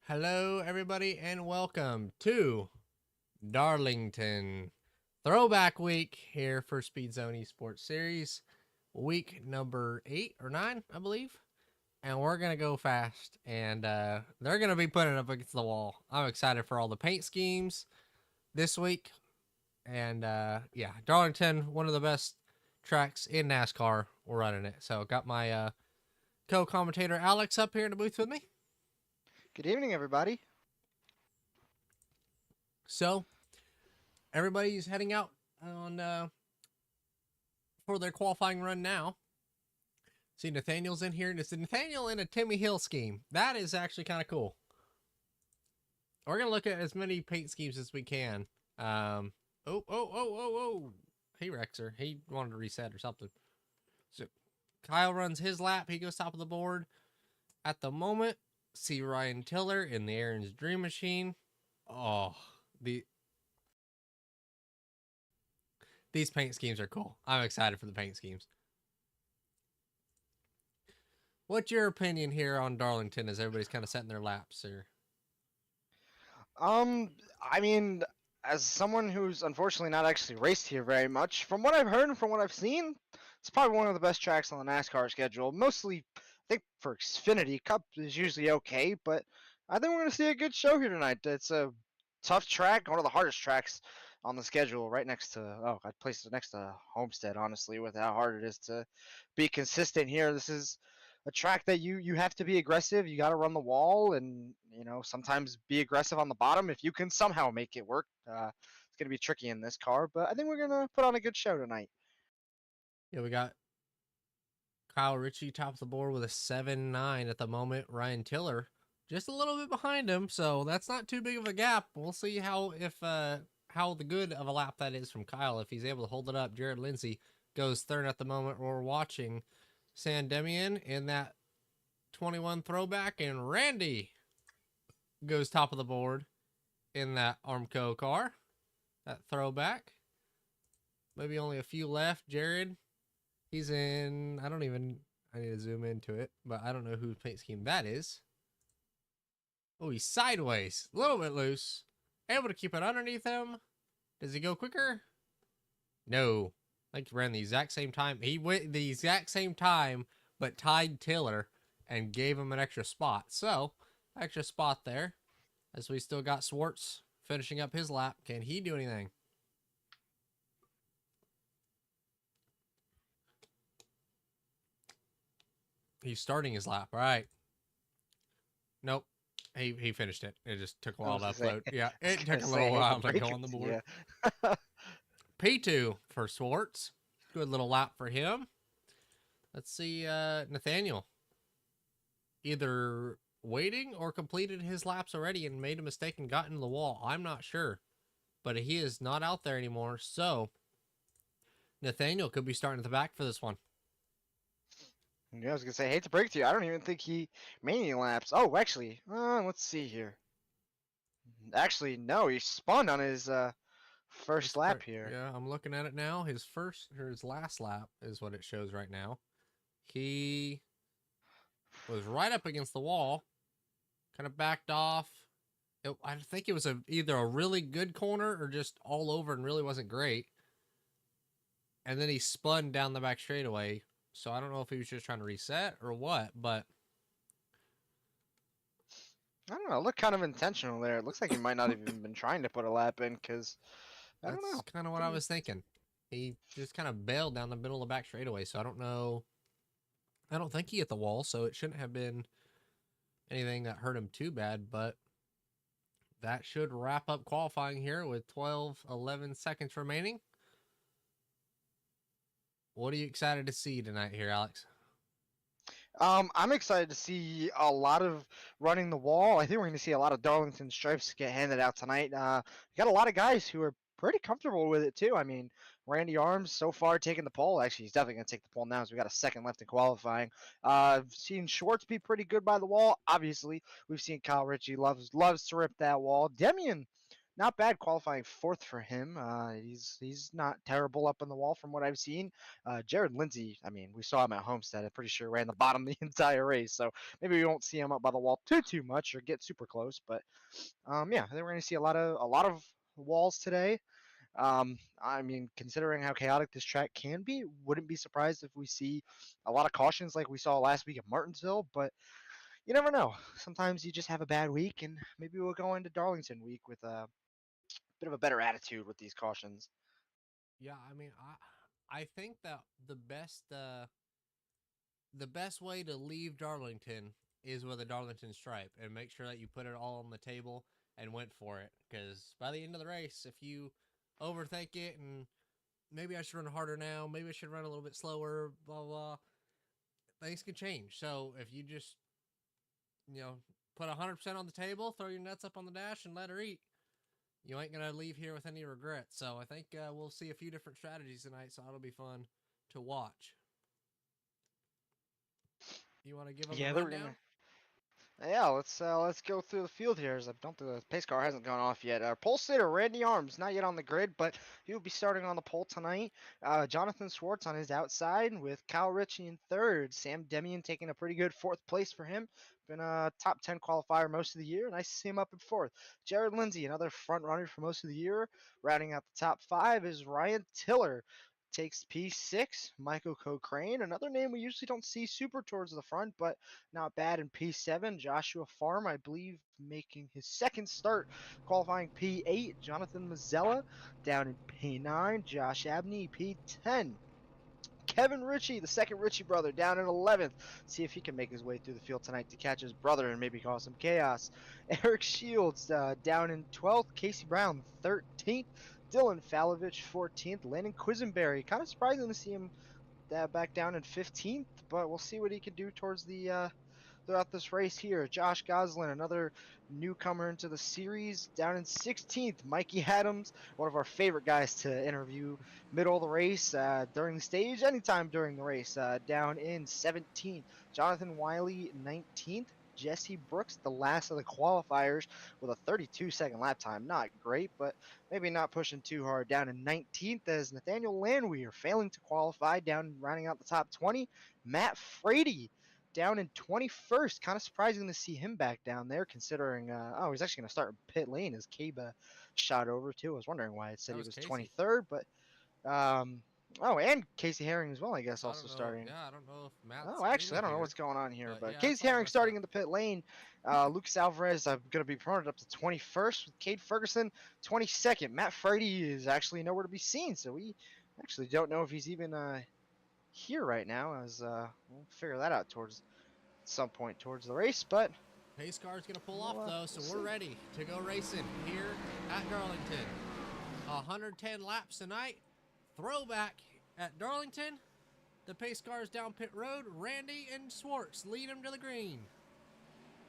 Hello, everybody, and welcome to Darlington Throwback Week here for SpeedZone eSports Series, week number 8 or 9, I believe. And we're going to go fast, and they're going to be putting it up against the wall. I'm excited for all the paint schemes this week. And yeah, Darlington, one of the best tracks in NASCAR. We're running it. So, got my co-commentator Alex up here in the booth with me. Good evening, everybody. So, everybody's heading out on for their qualifying run now. See, Nathaniel's in here, and it's Nathaniel in a Timmy Hill scheme. That is actually kind of cool. We're gonna look at as many paint schemes as we can. Oh! Hey, Rexer, he wanted to reset or something. So, Kyle runs his lap. He goes top of the board at the moment. See Ryan Tiller in the Aaron's Dream Machine. Oh, these paint schemes are cool. I'm excited for the paint schemes. What's your opinion here on Darlington as everybody's kind of setting their laps? Or I mean, as someone who's unfortunately not actually raced here very much, from what I've heard and from what I've seen, it's probably one of the best tracks on the NASCAR schedule. Mostly, I think for Xfinity, Cup is usually okay, but I think we're going to see a good show here tonight. It's a tough track, one of the hardest tracks on the schedule, right next to, I'd place it next to Homestead, honestly, with how hard it is to be consistent here. This is a track that you have to be aggressive. You got to run the wall, and sometimes be aggressive on the bottom if you can somehow make it work. It's gonna be tricky in this car, but I think we're gonna put on a good show tonight. yeah, we got Kyle Ritchie top of the board with a 7-9 at the moment. Ryan Tiller just a little bit behind him, so that's not too big of a gap. We'll see how the good of a lap that is from Kyle if he's able to hold it up. Jared Lindsay goes third at the moment. We're watching San Demian in that 21 throwback, and Randy goes top of the board in that Armco car, that throwback. Maybe only a few left. Jared, he's in, I need to zoom into it, but I don't know whose paint scheme that is. Oh, he's sideways, a little bit loose. Able to keep it underneath him. Does he go quicker? No. I think he ran the exact same time. He went the exact same time, but tied Tiller and gave him an extra spot. So, extra spot there. As we still got Swartz finishing up his lap. Can he do anything? He's starting his lap. All right. Nope. He finished it. It just took a while to upload. Yeah, it took a little while to go on the board. Yeah. P2 for Swartz. Good little lap for him. Let's see, Nathaniel. Either waiting or completed his laps already and made a mistake and got into the wall. I'm not sure. But he is not out there anymore. So, Nathaniel could be starting at the back for this one. Yeah, I was gonna say, I hate to break to you, I don't even think he made any laps. Oh, actually, let's see here. Actually, no, he spun on his first lap here. Yeah, I'm looking at it now. His last lap is what it shows right now. He was right up against the wall, kind of backed off. I think it was either a really good corner or just all over and really wasn't great. And then he spun down the back straightaway. So I don't know if he was just trying to reset or what, but I don't know. It looked kind of intentional there. It looks like he might not have even been trying to put a lap in, because I don't know. That's kind of what I was thinking. He just kind of bailed down the middle of the back straightaway. So I don't know. I don't think he hit the wall, so it shouldn't have been anything that hurt him too bad, but that should wrap up qualifying here with 11 seconds remaining. What are you excited to see tonight here, Alex? I'm excited to see a lot of running the wall. I think we're going to see a lot of Darlington stripes get handed out tonight. We got a lot of guys who are pretty comfortable with it too. I mean, Randy Arms so far taking the pole. Actually, he's definitely going to take the pole now, as we got a second left in qualifying. I've seen Schwartz be pretty good by the wall. Obviously, we've seen Kyle Ritchie loves to rip that wall. Demian not bad qualifying fourth for him. He's not terrible up on the wall from what I've seen. Jared Lindsay, I mean, we saw him at Homestead. I'm pretty sure ran the bottom the entire race, so maybe we won't see him up by the wall too much or get super close. But yeah, I think we're going to see a lot of walls today. I mean, considering how chaotic this track can be, wouldn't be surprised if we see a lot of cautions like we saw last week at Martinsville. But you never know. Sometimes you just have a bad week, and maybe we'll go into Darlington week with a bit of a better attitude with these cautions. Yeah, I mean, I think that the best way to leave Darlington is with a Darlington stripe and make sure that you put it all on the table and went for it. Because by the end of the race, if you overthink it and maybe I should run harder now, maybe I should run a little bit slower, blah blah, things can change. So if you just put 100% on the table, throw your nuts up on the dash, and let her eat, you ain't gonna leave here with any regrets. So I think we'll see a few different strategies tonight. So it'll be fun to watch. You want to give them a Yeah, they're rundown? gonna. Yeah, let's go through the field here. As I don't think the pace car hasn't gone off yet. Pole sitter Randy Arms not yet on the grid, but he will be starting on the pole tonight. Jonathan Swartz on his outside with Kyle Ritchie in third. Sam Demian taking a pretty good fourth place for him. Been a top 10 qualifier most of the year. Nice to see him up in fourth. Jared Lindsay, another front runner for most of the year. Rounding out the top five is Ryan Tiller. Takes P6, Michael Cochrane, another name we usually don't see super towards the front, but not bad in P7. Joshua Farm, I believe, making his second start, qualifying P8. Jonathan Mazzella down in P9. Josh Abney, P10. Kevin Ritchie, the second Ritchie brother, down in 11th. See if he can make his way through the field tonight to catch his brother and maybe cause some chaos. Eric Shields down in 12th. Casey Brown, 13th. Dylan Falovich, 14th. Landon Quisenberry, kind of surprising to see him back down in 15th, but we'll see what he can do towards the throughout this race here. Josh Goslin, another newcomer into the series, down in 16th. Mikey Adams, one of our favorite guys to interview middle of the race, during the stage, anytime during the race, down in 17th. Jonathan Wiley, 19th. Jesse Brooks, the last of the qualifiers, with a 32-second lap time. Not great, but maybe not pushing too hard. Down in 19th as Nathaniel Landwehr, failing to qualify, down rounding out the top 20. Matt Frady, down in 21st. Kind of surprising to see him back down there, considering, he's actually going to start in pit lane as Kaba shot over too. I was wondering why it said That he was was Casey. 23rd, but, and Casey Herring as well, I guess, So I also don't know. starting. Yeah, I don't know if Matt's Oh, actually, I in don't know here, what's going on here, but but yeah, that's Casey all Herring messed starting up. in the pit lane. Lucas Alvarez, going to be promoted up to 21st with Cade Ferguson, 22nd. Matt Frady is actually nowhere to be seen, so we actually don't know if he's even here right now. As we'll figure that out towards some point towards the race, but Pace car's gonna pull off we'll, though, so we'll we're see. ready to go racing here at Darlington. 110 laps tonight. Throwback at Darlington. The pace cars down pit road. Randy and Swartz lead them to the green.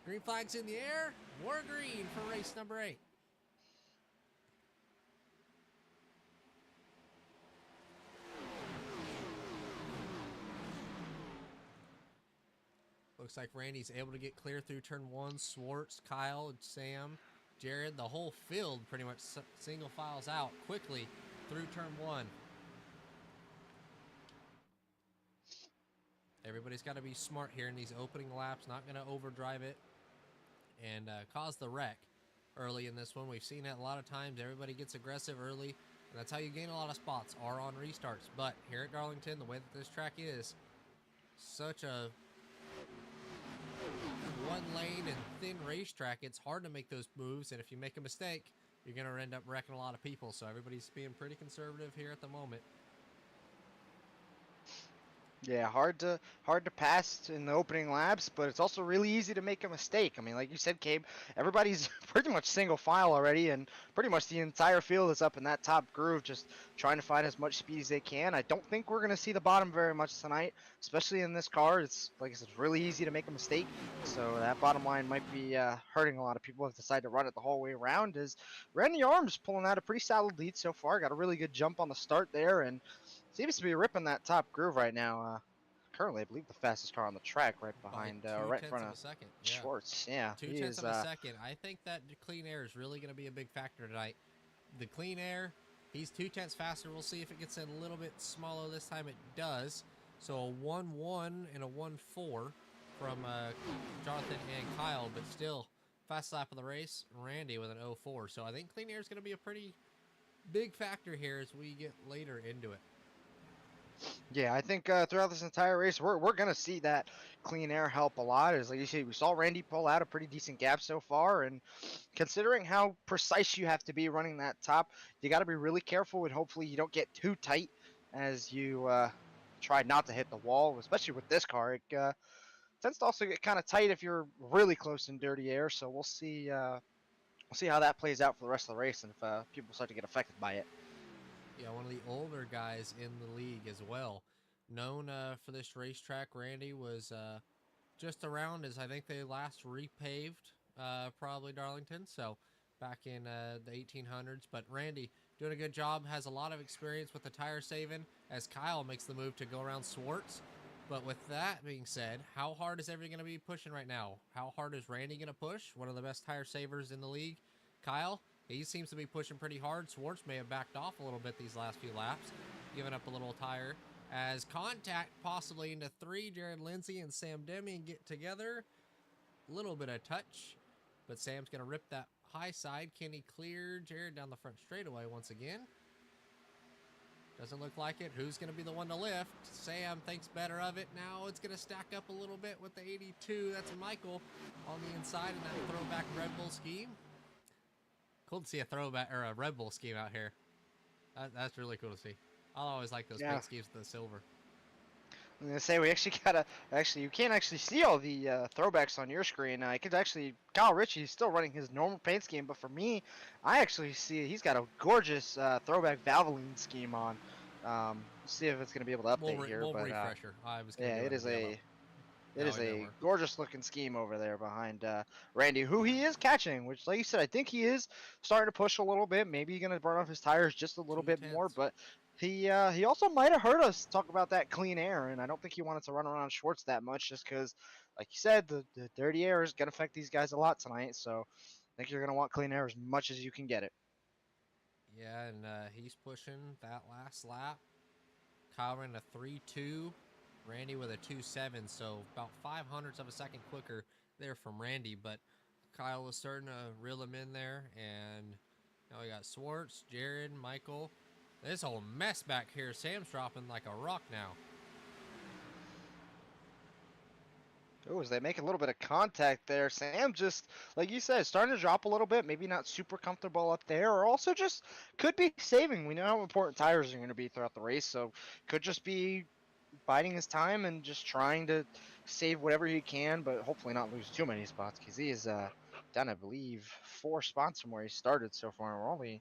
Green flag's in the air. More green for race number 8. Looks like Randy's able to get clear through turn 1. Swartz, Kyle, Sam, Jared, the whole field pretty much single files out quickly through turn 1. Everybody's got to be smart here in these opening laps, not going to overdrive it and cause the wreck early in this one. We've seen it a lot of times. Everybody gets aggressive early, and that's how you gain a lot of spots, are on restarts. But here at Darlington, the way that this track is, such a one lane and thin racetrack, it's hard to make those moves, and if you make a mistake, you're going to end up wrecking a lot of people. So everybody's being pretty conservative here at the moment. Yeah, hard to pass in the opening laps, but it's also really easy to make a mistake. I mean, like you said, Cabe, everybody's pretty much single file already, and pretty much the entire field is up in that top groove, just trying to find as much speed as they can. I don't think we're gonna see the bottom very much tonight, especially in this car. It's like I said, it's really easy to make a mistake, so that bottom line might be hurting a lot of people if they decide to run it the whole way around. As Randy Arms pulling out a pretty solid lead so far, got a really good jump on the start there, and seems to be ripping that top groove right now. currently, I believe, the fastest car on the track, right by behind, two right in tenths front of of a second. Yeah, Schwartz. Yeah, two he tenths is. of a second. I think that clean air is really going to be a big factor tonight. The clean air, he's 2 tenths faster. We'll see if it gets in a little bit smaller this time. It does. So a 1-1 and a 1-4 from Jonathan and Kyle, but still fast lap of the race. Randy with an 0-4. So I think clean air is going to be a pretty big factor here as we get later into it. Yeah, I think throughout this entire race, we're gonna see that clean air help a lot. As like you said, we saw Randy pull out a pretty decent gap so far, and considering how precise you have to be running that top, you got to be really careful, and hopefully you don't get too tight as you try not to hit the wall. Especially with this car, it tends to also get kind of tight if you're really close in dirty air. So we'll see. We'll see how that plays out for the rest of the race, and if people start to get affected by it. Yeah, one of the older guys in the league as well. Known for this racetrack, Randy was just around as I think they last repaved probably Darlington. So back in the 1800s. But Randy doing a good job, has a lot of experience with the tire saving as Kyle makes the move to go around Swartz. But with that being said, how hard is everybody going to be pushing right now? How hard is Randy going to push? One of the best tire savers in the league. Kyle, he seems to be pushing pretty hard. Swartz may have backed off a little bit these last few laps, giving up a little tire. As contact possibly into 3, Jared Lindsay and Sam Deming get together. A little bit of touch, but Sam's going to rip that high side. Can he clear Jared down the front straightaway once again? Doesn't look like it. Who's going to be the one to lift? Sam thinks better of it. Now it's going to stack up a little bit with the 82. That's Michael on the inside in that throwback Red Bull scheme. Cool to see a throwback or a Red Bull scheme out here. That's really cool to see. I'll always like those paint schemes with the silver. I'm gonna say we actually gotta you can't actually see all the throwbacks on your screen. I could actually Kyle Ritchie's still running his normal paint scheme, but for me, I actually see he's got a gorgeous throwback Valvoline scheme on. See if it's gonna be able to update here, but refresher. I was gonna yeah, do it is yellow. it is a gorgeous looking scheme over there behind Randy, who he is catching, which, like you said, I think he is starting to push a little bit. Maybe he's gonna burn off his tires just a little bit more, but he also might have heard us talk about that clean air, and I don't think he wanted to run around Schwartz that much, just because, like you said, the dirty air is gonna affect these guys a lot tonight. So I think you're gonna want clean air as much as you can get it. Yeah, and he's pushing that last lap. Kyle ran a 3.2. Randy with a 2.7, so about 0.05 of a second quicker there from Randy, but Kyle was starting to reel him in there, and now we got Swartz, Jared, Michael. This whole mess back here. Sam's dropping like a rock now. Oh, as they make a little bit of contact there, Sam just, like you said, starting to drop a little bit. Maybe not super comfortable up there, or also just could be saving. We know how important tires are going to be throughout the race, so could just be biding his time and just trying to save whatever he can, but hopefully not lose too many spots, because he is down, I believe, 4 spots from where he started so far. We're only,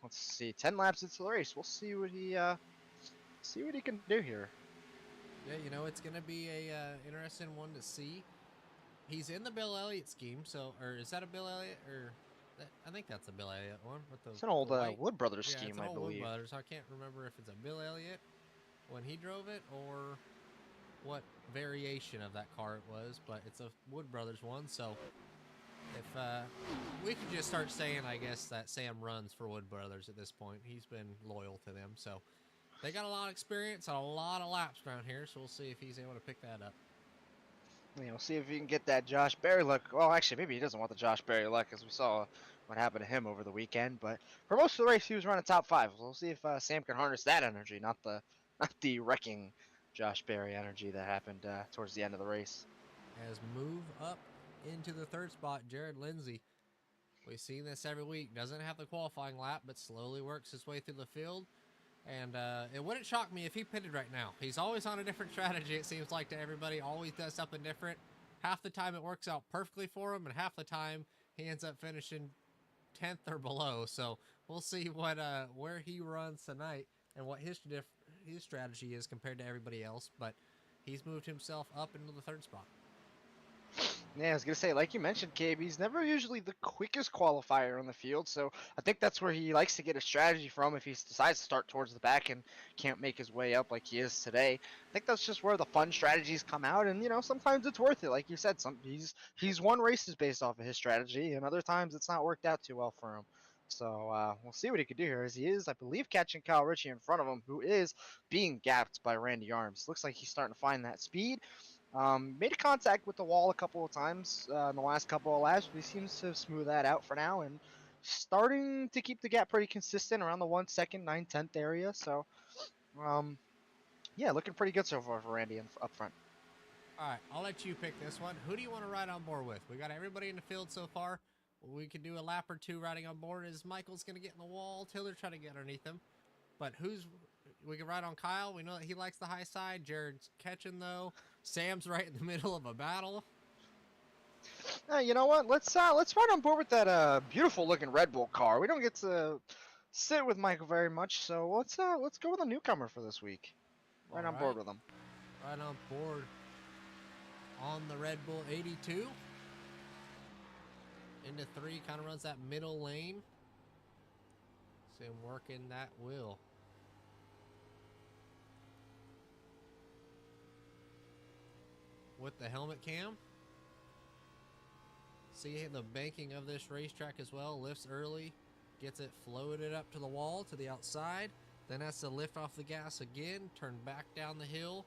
let's see, 10 laps into the race. We'll see what he can do here. Yeah, you know, it's going to be a interesting one to see. He's in the Bill Elliott scheme, so, or is that a Bill Elliott, or I think that's a Bill Elliott one. With the, it's an old Wood Brothers yeah, scheme, it's an I old believe. Wood Brothers. I can't remember if it's a Bill Elliott when he drove it or what variation of that car it was, but it's a Wood Brothers one. So if we could just start saying, I guess, that Sam runs for Wood Brothers at this point. He's been loyal to them, so they got a lot of experience and a lot of laps around here. So we'll see if he's able to pick that up. We'll see if he can get that Josh Berry luck. Well, actually, maybe he doesn't want the Josh Berry luck, as we saw what happened to him over the weekend. But for most of the race, he was running top 5. So we'll see if Sam can harness that energy, not the wrecking Josh Berry energy that happened towards the end of the race. As move up into the 3rd spot, Jared Lindsay. We've seen this every week. Doesn't have the qualifying lap, but slowly works his way through the field. And it wouldn't shock me if he pitted right now. He's always on a different strategy, it seems like, to everybody. Always does something different. Half the time it works out perfectly for him, and half the time he ends up finishing 10th or below. So we'll see what where he runs tonight and what his strategy is compared to everybody else. But he's moved himself up into the 3rd spot. Yeah, I was gonna say, like you mentioned, Cabe, he's never usually the quickest qualifier on the field, so I think that's where he likes to get a strategy from if he decides to start towards the back and can't make his way up like he is today. I think that's just where the fun strategies come out, and sometimes it's worth it. Like you said, he's won races based off of his strategy, and other times it's not worked out too well for him. So we'll see what he could do here, as he is, I believe, catching Kyle Ritchie in front of him, who is being gapped by Randy Arms. Looks like he's starting to find that speed. Made a contact with the wall a couple of times in the last couple of laps, but he seems to smooth that out for now and starting to keep the gap pretty consistent around the 1 second, 9/10 area. So, um, yeah, looking pretty good so far for Randy up front. All right, I'll let you pick this one. Who do you want to ride on board with? We got everybody in the field so far. We could do a lap or two riding on board. Is Michael's going to get in the wall? Taylor trying to get underneath him. But we can ride on Kyle. We know that he likes the high side. Jared's catching though. Sam's right in the middle of a battle. You know what? Let's ride on board with that beautiful looking Red Bull car. We don't get to sit with Michael very much, so let's go with a newcomer for this week. All Right on board right, with him. right on board on the Red Bull 82. Into 3, kind of runs that middle lane. See him working that wheel. With the helmet cam. See the banking of this racetrack as well. Lifts early, gets it floated up to the wall to the outside, then has to lift off the gas again, turn back down the hill,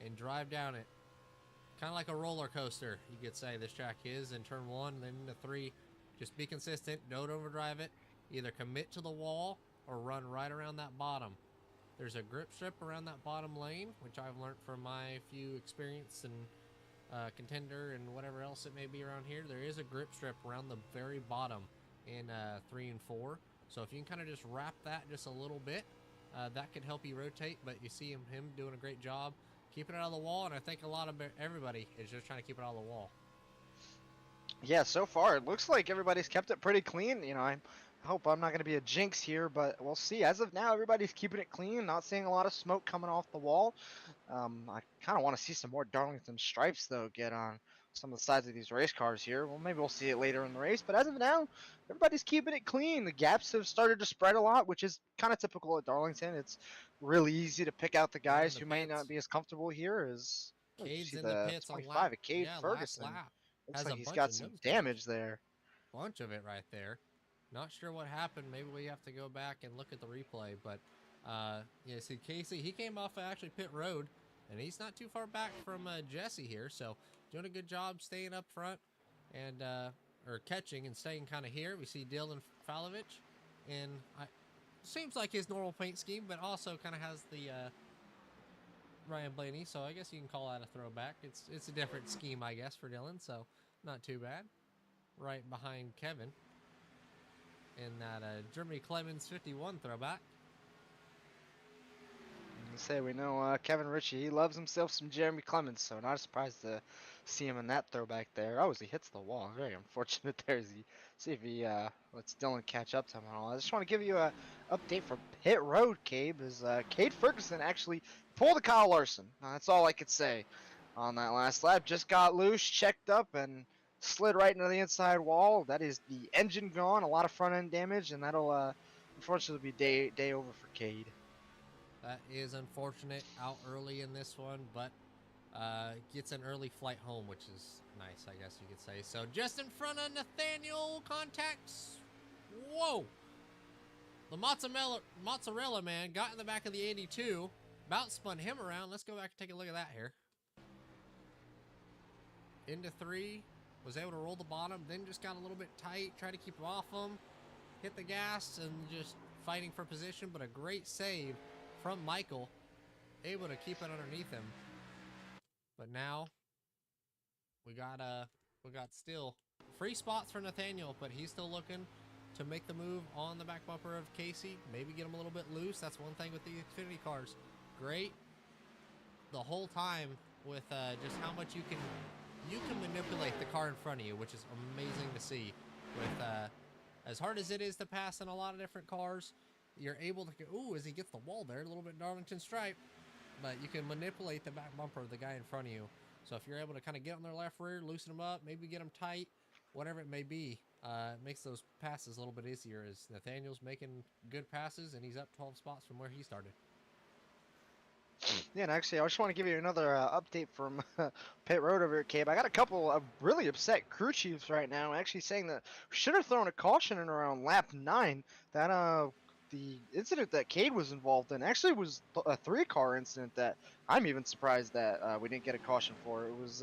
and drive down it. Kind of like a roller coaster, you could say this track is. In turn 1, then into 3, just be consistent, don't overdrive it. Either commit to the wall or run right around that bottom. There's a grip strip around that bottom lane, which I've learned from my few experience and contender and whatever else it may be around here. There is a grip strip around the very bottom in 3 and 4. So if you can kind of just wrap that just a little bit, that could help you rotate. But you see him doing a great job keeping it out of the wall, and I think a lot of everybody is just trying to keep it out of the wall. Yeah, so far it looks like everybody's kept it pretty clean. I hope I'm not going to be a jinx here, but we'll see. As of now, everybody's keeping it clean. Not seeing a lot of smoke coming off the wall. I kind of want to see some more Darlington stripes though get on some of the sides of these race cars here. Well, maybe we'll see it later in the race, but as of now, everybody's keeping it clean. The gaps have started to spread a lot, which is kind of typical at Darlington. It's really easy to pick out the They're in guys the who might pits. not be as comfortable here as. Oh, did you Cade's see in the the pits on 25 of Cade last Ferguson? lap. Looks Has like a he's bunch got of some nose damage there. Bunch of it right there. Not sure what happened. Maybe we have to go back and look at the replay. But yeah, see Casey, he came off actually pit road, and he's not too far back from Jesse here. So doing a good job staying up front and or catching and staying kind of here. We see Dylan Falovich, and seems like his normal paint scheme, but also kind of has the Ryan Blaney. So I guess you can call that a throwback. It's a different scheme, I guess, for Dylan. So not too bad. Right behind Kevin in that Germany Clemens 51 throwback. Say we know Kevin Ritchie. He loves himself some Jeremy Clemens, so not surprised to see him in that throwback there. Oh, as he hits the wall, very unfortunate there. As he see if he lets Dylan catch up to him and all. I just want to give you a update from pit road, Cabe. Is Cade Ferguson actually pulled a Kyle Larson? That's all I could say on that last lap. Just got loose, checked up, and slid right into the inside wall. That is the engine gone, a lot of front end damage, and that'll unfortunately be day over for Cade. That is unfortunate. Out early in this one, but gets an early flight home, which is nice, I guess you could say. So just in front of Nathaniel, contacts. Whoa! The mozzarella man got in the back of the 82, about spun him around. Let's go back and take a look at that here. Into 3, was able to roll the bottom, then just got a little bit tight, tried to keep him off him, hit the gas, and just fighting for position, but a great save from Michael, able to keep it underneath him. But now we got still free spots for Nathaniel, but he's still looking to make the move on the back bumper of Casey. Maybe get him a little bit loose. That's one thing with the Xfinity cars. Great the whole time with just how much you can manipulate the car in front of you, which is amazing to see. With as hard as it is to pass in a lot of different cars, you're able to go, as he gets the wall there, a little bit Darlington stripe, but you can manipulate the back bumper of the guy in front of you So if you're able to kind of get on their left rear, loosen them up, maybe get them tight, whatever it may be, it makes those passes a little bit easier as Nathaniel's making good passes and he's up 12 spots from where he started. Yeah, and actually, I just want to give you another update from Pit Road over at Cabe. I got a couple of really upset crew chiefs right now, actually saying that we should have thrown a caution in around lap 9. That the incident that Cade was involved in actually was a 3-car incident that I'm even surprised that we didn't get a caution for. It was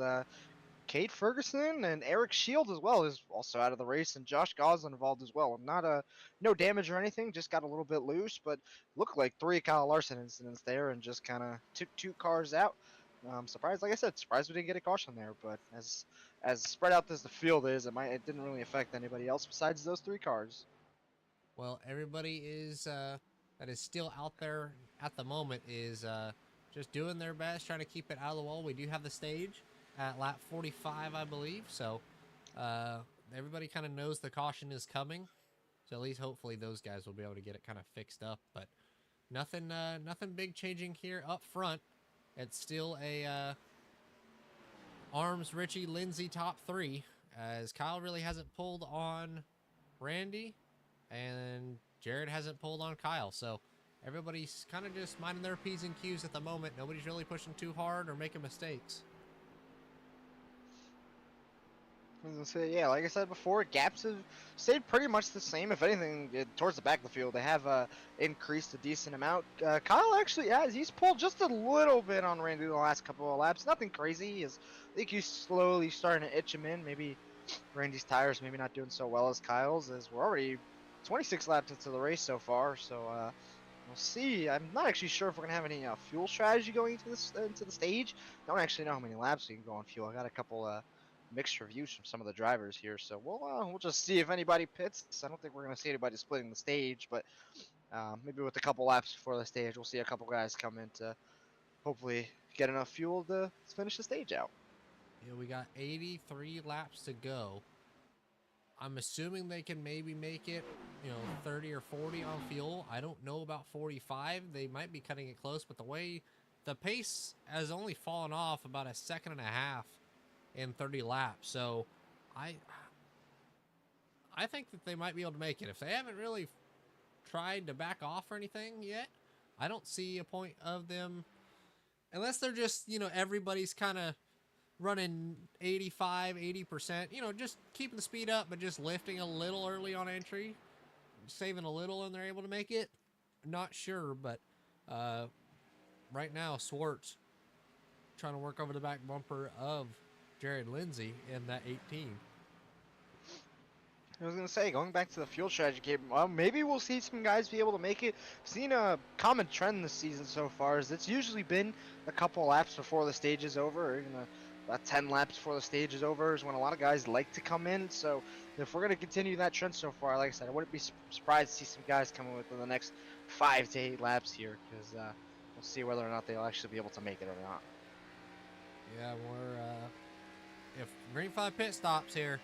Cade Ferguson and Eric Shield as well is also out of the race, and Josh Goslin involved as well. Not no damage or anything, just got a little bit loose, but looked like 3 Kyle Larson incidents there, and just kind of took 2 cars out. Surprised, like I said, surprised we didn't get a caution there. But as spread out as the field is, it didn't really affect anybody else besides those 3 cars. Well, everybody is that is still out there at the moment is just doing their best, trying to keep it out of the wall. We do have the stage at lap 45, I believe. So everybody kind of knows the caution is coming. So at least hopefully those guys will be able to get it kind of fixed up. But nothing big changing here up front. It's still a Arms, Richie, Lindsay top 3 as Kyle really hasn't pulled on Randy and Jared hasn't pulled on Kyle. So everybody's kind of just minding their P's and Q's at the moment. Nobody's really pushing too hard or making mistakes. I was gonna say, yeah, like I said before, gaps have stayed pretty much the same. If anything, towards the back of the field, they have increased a decent amount. Kyle actually has, he's pulled just a little bit on Randy the last couple of laps. Nothing crazy. I think he's slowly starting to itch him in. Maybe Randy's tires maybe not doing so well as Kyle's, as we're already 26 laps into the race so far. So we'll see. I'm not actually sure if we're gonna have any fuel strategy going into the stage. Don't actually know how many laps we can go on fuel. I got a couple mixed reviews from some of the drivers here, so we'll just see if anybody pits. I don't think we're gonna see anybody splitting the stage, but maybe with a couple laps before the stage, we'll see a couple guys come in to hopefully get enough fuel to finish the stage out. Yeah, we got 83 laps to go. I'm assuming they can maybe make it, 30 or 40 on fuel. I don't know about 45. They might be cutting it close, but the pace has only fallen off about a second and a half in 30 laps. So I think that they might be able to make it. If they haven't really tried to back off or anything yet, I don't see a point of them, unless they're just, everybody's kind of running 85, 80%, just keeping the speed up, but just lifting a little early on entry, saving a little, and they're able to make it. Not sure, but right now, Swartz trying to work over the back bumper of Jared Lindsay in that 18. I was gonna say, going back to the fuel strategy game, maybe we'll see some guys be able to make it. Seen a common trend this season so far is it's usually been a couple laps before the stage is over, or even about 10 laps before the stage is over is when a lot of guys like to come in. So if we're gonna continue that trend so far, like I said, I wouldn't be surprised to see some guys come in within the next 5 to 8 laps here, because we'll see whether or not they'll actually be able to make it or not. Yeah, if Green 5 pit stops here,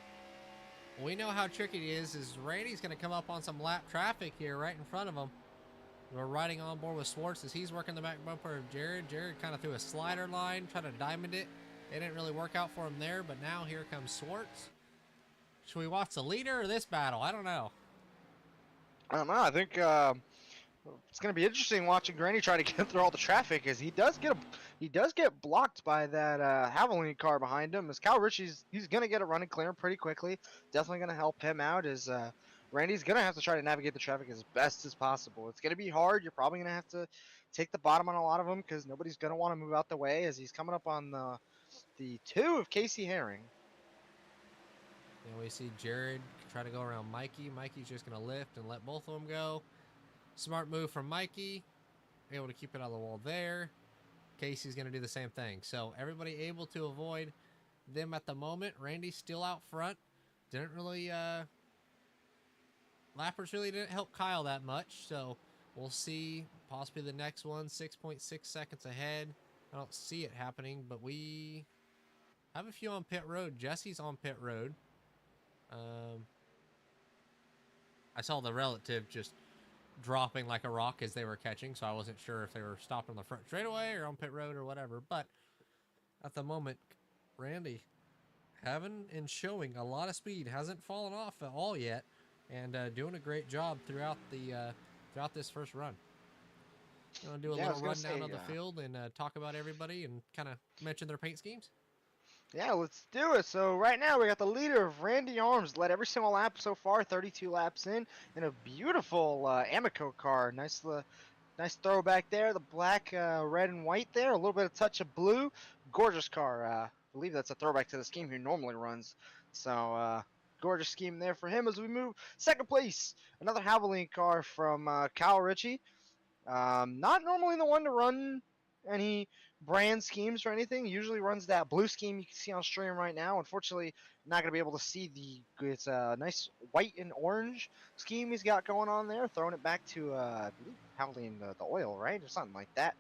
we know how tricky it is Randy's going to come up on some lap traffic here right in front of him. We're riding on board with Swartz as he's working the back bumper of Jared. Jared kind of threw a slider line, tried to diamond it. It didn't really work out for him there, but now here comes Swartz. Should we watch the leader or this battle? I don't know. I don't know. I think it's going to be interesting watching Granny try to get through all the traffic, as he does get blocked by that Havoline car behind him. As Kyle Ritchie's, he's going to get a running clear pretty quickly. Definitely going to help him out, as Randy's going to have to try to navigate the traffic as best as possible. It's going to be hard. You're probably going to have to take the bottom on a lot of them, because nobody's going to want to move out the way, as he's coming up on the 2 of Casey Herring. And we see Jared try to go around Mikey. Mikey's just going to lift and let both of them go. Smart move from Mikey. Able to keep it out of the wall there. Casey's going to do the same thing. So everybody able to avoid them at the moment. Randy's still out front. Didn't really... Lappers really didn't help Kyle that much. So we'll see. Possibly the next one. 6.6 seconds ahead. I don't see it happening, but we have a few on pit road. Jesse's on pit road. I saw the relative just dropping like a rock as they were catching, so I wasn't sure if they were stopped on the front straightaway or on pit road or whatever. But at the moment, Randy having and showing a lot of speed, hasn't fallen off at all yet, and doing a great job throughout this first run. You want to do a Yeah, I little was gonna rundown say. of the field and talk about everybody and kind of mention their paint schemes? Yeah, let's do it. So right now we got the leader of Randy Arms, led every single lap so far, 32 laps in a beautiful Amico car. Nice throwback there. The black, red, and white there. A little bit of touch of blue. Gorgeous car. I believe that's a throwback to the scheme he normally runs. So gorgeous scheme there for him as we move. Second place, another Havoline car from Kyle Ritchie. Not normally the one to run any brand schemes or anything. Usually runs that blue scheme you can see on stream right now. Unfortunately, not gonna be able to see it's a nice white and orange scheme he's got going on there. Throwing it back to I believe probably in the oil, right, or something like that.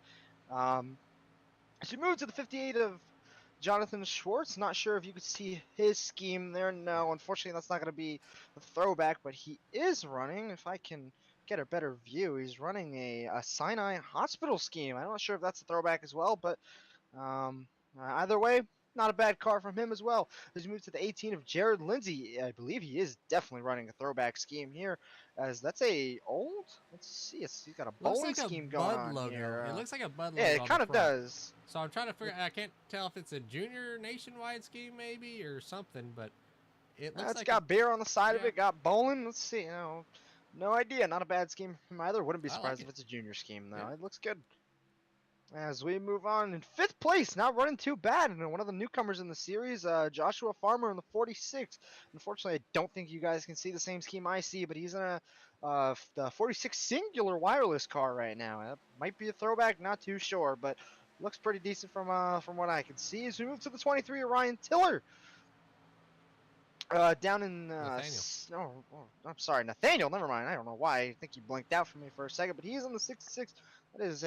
As we move to the 58 of Jonathan Schwartz, not sure if you could see his scheme there. No, unfortunately, that's not going to be a throwback, but he is running. If I can get a better view, he's running a Sinai Hospital scheme. I'm not sure if that's a throwback as well, but either way, not a bad car from him as well. As we move to the 18 of Jared Lindsay, I believe he is definitely running a throwback scheme here, as that's a old. Let's see, he's got a Looks bowling like a scheme going Bud on logo. here. It looks like a Bud Yeah, logo it on kind the of front. does. So I'm trying to figure. I can't tell if it's a junior nationwide scheme maybe or something, but it looks It's like got beer on the side of yeah. it, got bowling. Let's see, no idea. Not a bad scheme from either. Wouldn't be I like surprised if it. it's a junior scheme though. Yeah. It looks good. As we move on in fifth place, not running too bad, and one of the newcomers in the series, Joshua Farmer in the 46. Unfortunately, I don't think you guys can see the same scheme I see, but he's in the 46 singular wireless car right now. That might be a throwback, not too sure, but looks pretty decent from what I can see. As we move to the 23 of Ryan Tiller. Down in Nathaniel. I'm sorry, Nathaniel. Never mind. I don't know why. I think he blinked out for me for a second, but he's on the 66. That is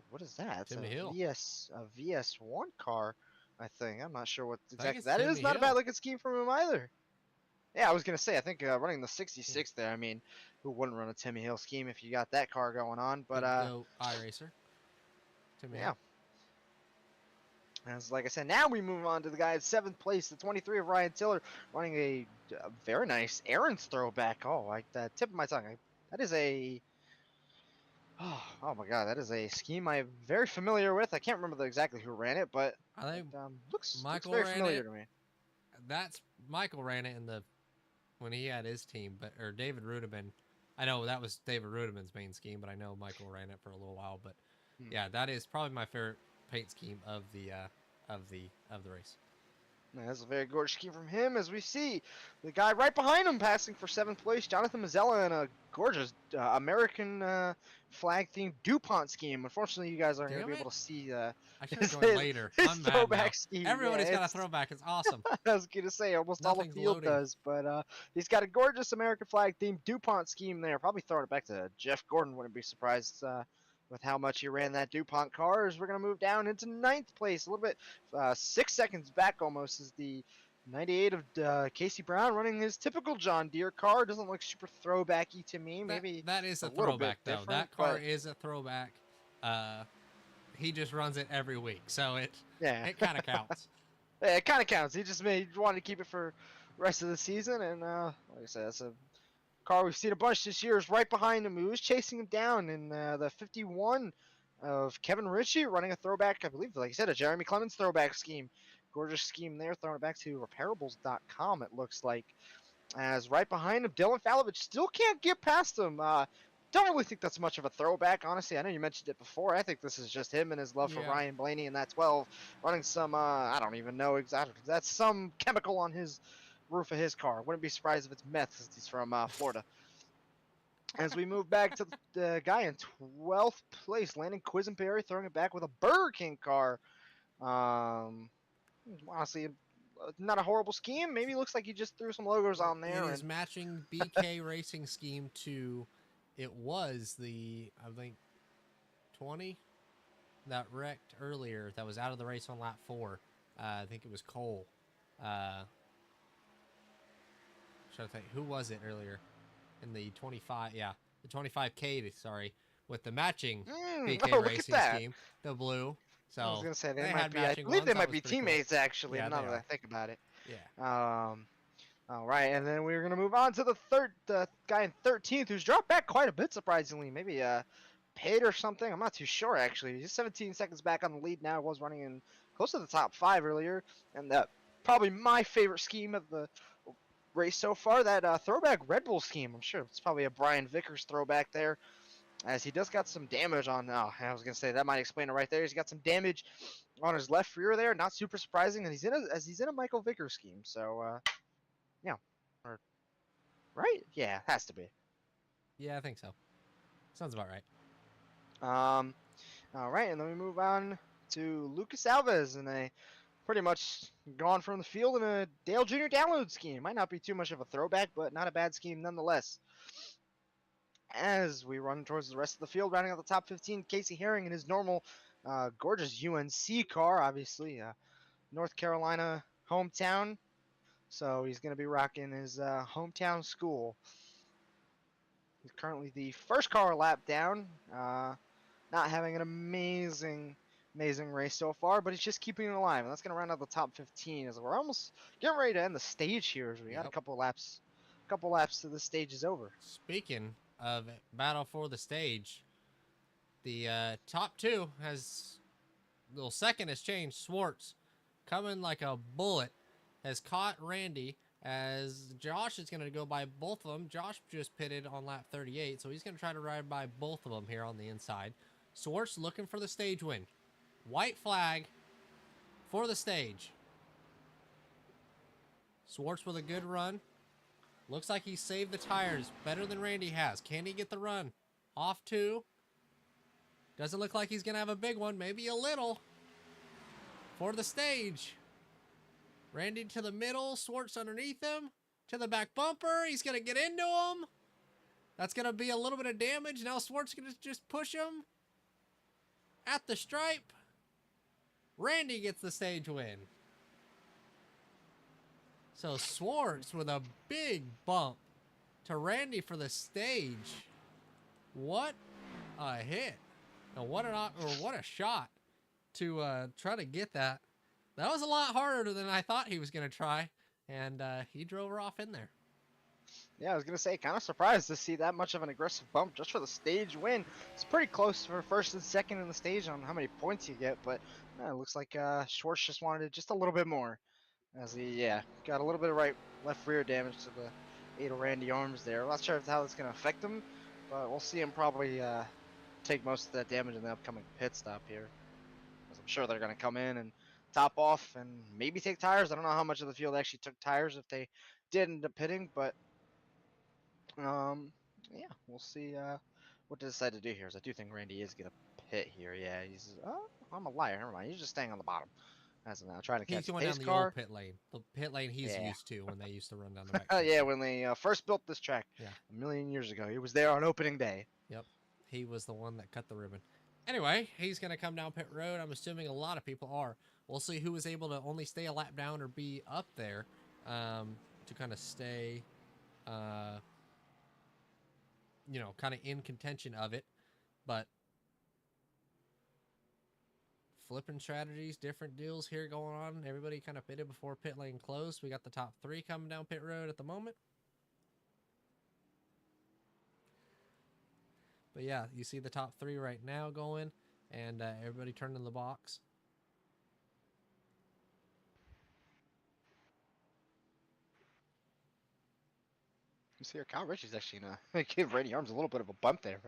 what is that? It's Timmy Hill. A VS1 car, I think. I'm not sure what I think exactly it's that is. Timmy Not a bad Hill. looking scheme from him either. Yeah, I was gonna say. I think running the 66 there. I mean, who wouldn't run a Timmy Hill scheme if you got that car going on? But Big Go iRacer. Timmy yeah. Hill. As like I said, now we move on to the guy at seventh place, the 23 of Ryan Tiller, running a very nice Aaron's throwback. Oh, like the tip of my tongue. That is a oh my god, that is a scheme I'm very familiar with. I can't remember exactly who ran it, but I think it, looks Michael very ran familiar it. to me. That's Michael ran it when he had his team, or David Rudeman. I know that was David Rudeman's main scheme, but I know Michael ran it for a little while. But yeah, that is probably my favorite paint scheme of the race. That's a very gorgeous scheme from him, as we see the guy right behind him passing for seventh place, Jonathan Mazzella, in a gorgeous American flag-themed DuPont scheme. Unfortunately, you guys aren't going to be able to see I should have joined later. I'm mad now. Throwback scheme. Everybody's got a throwback. It's awesome. I was going to say, almost all the Nothing's field loading. does, but he's got a gorgeous American flag-themed DuPont scheme there. Probably throwing it back to Jeff Gordon, wouldn't be surprised with how much he ran that DuPont car. As we're going to move down into ninth place, a little bit 6 seconds back almost, is the 98 of Casey Brown running his typical John Deere car. Doesn't look super throwbacky to me. Maybe that is a little throwback bit though. That car is a throwback. He just runs it every week, so it kind of counts. Yeah, it kind of counts. He just wanted to keep it for the rest of the season, and like I said, that's a car we've seen a bunch this year. Is right behind him. He was chasing him down in the 51 of Kevin Ritchie, running a throwback, I believe, like I said, a Jeremy Clemens throwback scheme. Gorgeous scheme there, throwing it back to repairables.com, it looks like. As right behind him, Dylan Falovich still can't get past him. Don't really think that's much of a throwback, honestly. I know you mentioned it before. I think this is just him and his love for Ryan Blaney and that 12, running some, I don't even know exactly. That's some chemical on his roof of his car. Wouldn't be surprised if it's meth, since he's from Florida. As we move back to the guy in 12th place, Landon Quisenberry, throwing it back with a Burger King car. Honestly, not a horrible scheme. Maybe looks like he just threw some logos on there. It is matching BK Racing scheme to, it was the, I think, 20 that wrecked earlier, that was out of the race on lap 4. I think it was Cole. Trying to think, who was it earlier in the 25? Yeah, the 25K. Sorry, with the matching BK Racing scheme, the blue. I was So gonna say they they might had be. I matching believe ones. they That might was be pretty cool. teammates actually. Yeah, Now they that I are. think about it. Yeah. All right, and then we're gonna move on to the guy in 13th, who's dropped back quite a bit surprisingly. Maybe paid or something. I'm not too sure actually. He's 17 seconds back on the lead now. Was running in close to the top 5 earlier, and probably my favorite scheme of the race so far. That throwback Red Bull scheme. I'm sure it's probably a Brian Vickers throwback there, as he does got some damage on. Oh, I was gonna say that might explain it right there. He's got some damage on his left rear there. Not super surprising, and he's in a Michael Vickers scheme. So yeah, or right? Yeah, has to be. Yeah, I think so. Sounds about right. Um, all right, and then we move on to Lucas Alves, and they pretty much gone from the field in a Dale Jr. download scheme. Might not be too much of a throwback, but not a bad scheme nonetheless. As we run towards the rest of the field, rounding out the top 15, Casey Herring in his normal, gorgeous UNC car, obviously, North Carolina hometown. So he's going to be rocking his hometown school. He's currently the first car lap down. Not having an amazing race so far, but he's just keeping it alive. And that's going to round out the top 15 as we're almost getting ready to end the stage here. As we got a Yep. couple laps to the stage is over. Speaking of battle for the stage, the top 2 has little second has changed. Swartz coming like a bullet has caught Randy as Josh is going to go by both of them. Josh just pitted on lap 38, so he's going to try to ride by both of them here on the inside. Swartz looking for the stage win. White flag for the stage. Swartz with a good run. Looks like he saved the tires better than Randy has. Can he get the run? Off 2. Doesn't look like he's going to have a big one. Maybe a little. For the stage. Randy to the middle. Swartz underneath him. To the back bumper. He's going to get into him. That's going to be a little bit of damage. Now Swartz going to just push him. At the stripe. Randy gets the stage win. So Swartz with a big bump to Randy for the stage. What a hit. And what a shot to try to get that. That was a lot harder than I thought he was going to try. And he drove her off in there. Yeah, I was gonna say, kind of surprised to see that much of an aggressive bump just for the stage win. It's pretty close for first and second in the stage on how many points you get, but it looks like Schwartz just wanted just a little bit more, as he got a little bit of left rear damage to the Ada Randy arms there. I'm not sure how that's gonna affect him, but we'll see him probably take most of that damage in the upcoming pit stop here, as I'm sure they're gonna come in and top off and maybe take tires. I don't know how much of the field actually took tires if they did end up pitting, but yeah, we'll see what they decide to do here. As I do think Randy is gonna pit here. Yeah, he's I'm a liar. Never mind. He's just staying on the bottom as of now, trying to He's catch going pace down the car. old pit lane. The pit lane he's Yeah. used to when they used to run down the back. Yeah, when they first built this track Yeah. a million years ago, he was there on opening day. Yep. He was the one that cut the ribbon. Anyway, he's going to come down pit road. I'm assuming a lot of people are. We'll see who was able to only stay a lap down or be up there to kind of stay, kind of in contention of it. But flipping strategies, different deals here going on. Everybody kind of pitted before pit lane closed. We got the top 3 coming down pit road at the moment. But yeah, you see the top 3 right now going, and everybody turning the box. You see, Kyle Ritchie's actually gonna give Randy Arms a little bit of a bump there.